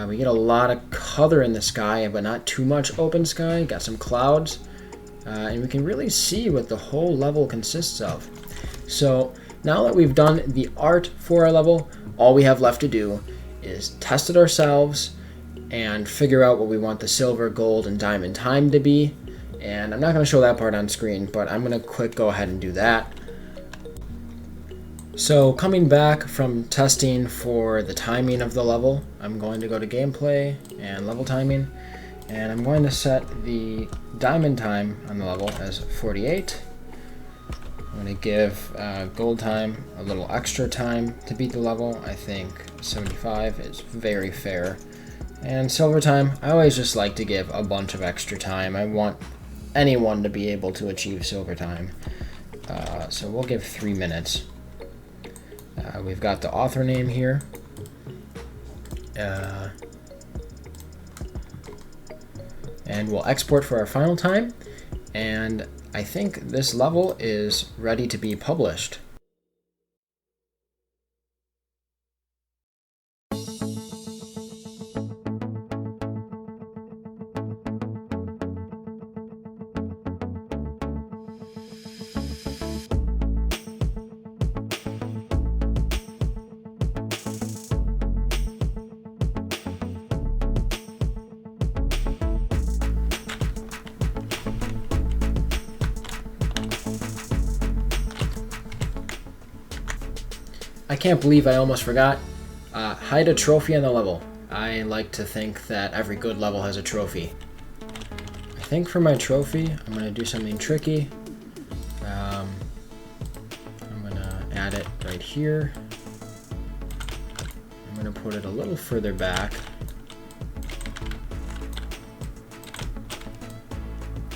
We get a lot of color in the sky, but not too much open sky. Got some clouds. And we can really see what the whole level consists of. So now that we've done the art for our level, all we have left to do is test it ourselves and figure out what we want the silver, gold, and diamond time to be. And I'm not going to show that part on screen, but I'm going to go ahead and do that. So coming back from testing for the timing of the level, I'm going to go to gameplay and level timing, and I'm going to set the diamond time on the level as 48. I'm going to give gold time a little extra time to beat the level. I think 75 is very fair. And silver time, I always just like to give a bunch of extra time. I want anyone to be able to achieve silver time. So we'll give 3 minutes. We've got the author name here. And we'll export for our final time. And I think this level is ready to be published. I can't believe I almost forgot. Hide a trophy on the level. I like to think that every good level has a trophy. I think for my trophy, I'm going to do something tricky. I'm going to add it right here. I'm going to put it a little further back.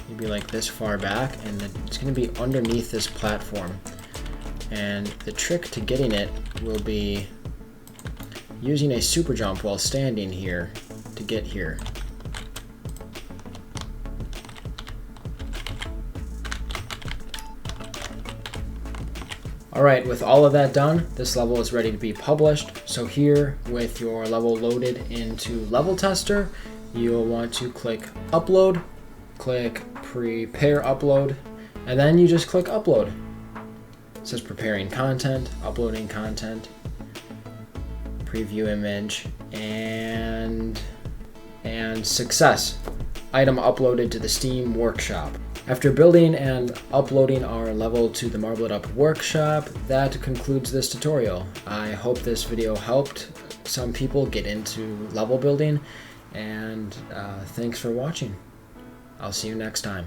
Maybe like this far back, and it's going to be underneath this platform. And the trick to getting it will be using a super jump while standing here to get here. Alright, with all of that done, this level is ready to be published. So here, with your level loaded into Level Tester, you'll want to click Upload, click Prepare Upload, and then you just click Upload. It says preparing content, uploading content, preview image, and success. Item uploaded to the Steam workshop. After building and uploading our level to the Marble It Up workshop, that concludes this tutorial. I hope this video helped some people get into level building, and thanks for watching. I'll see you next time.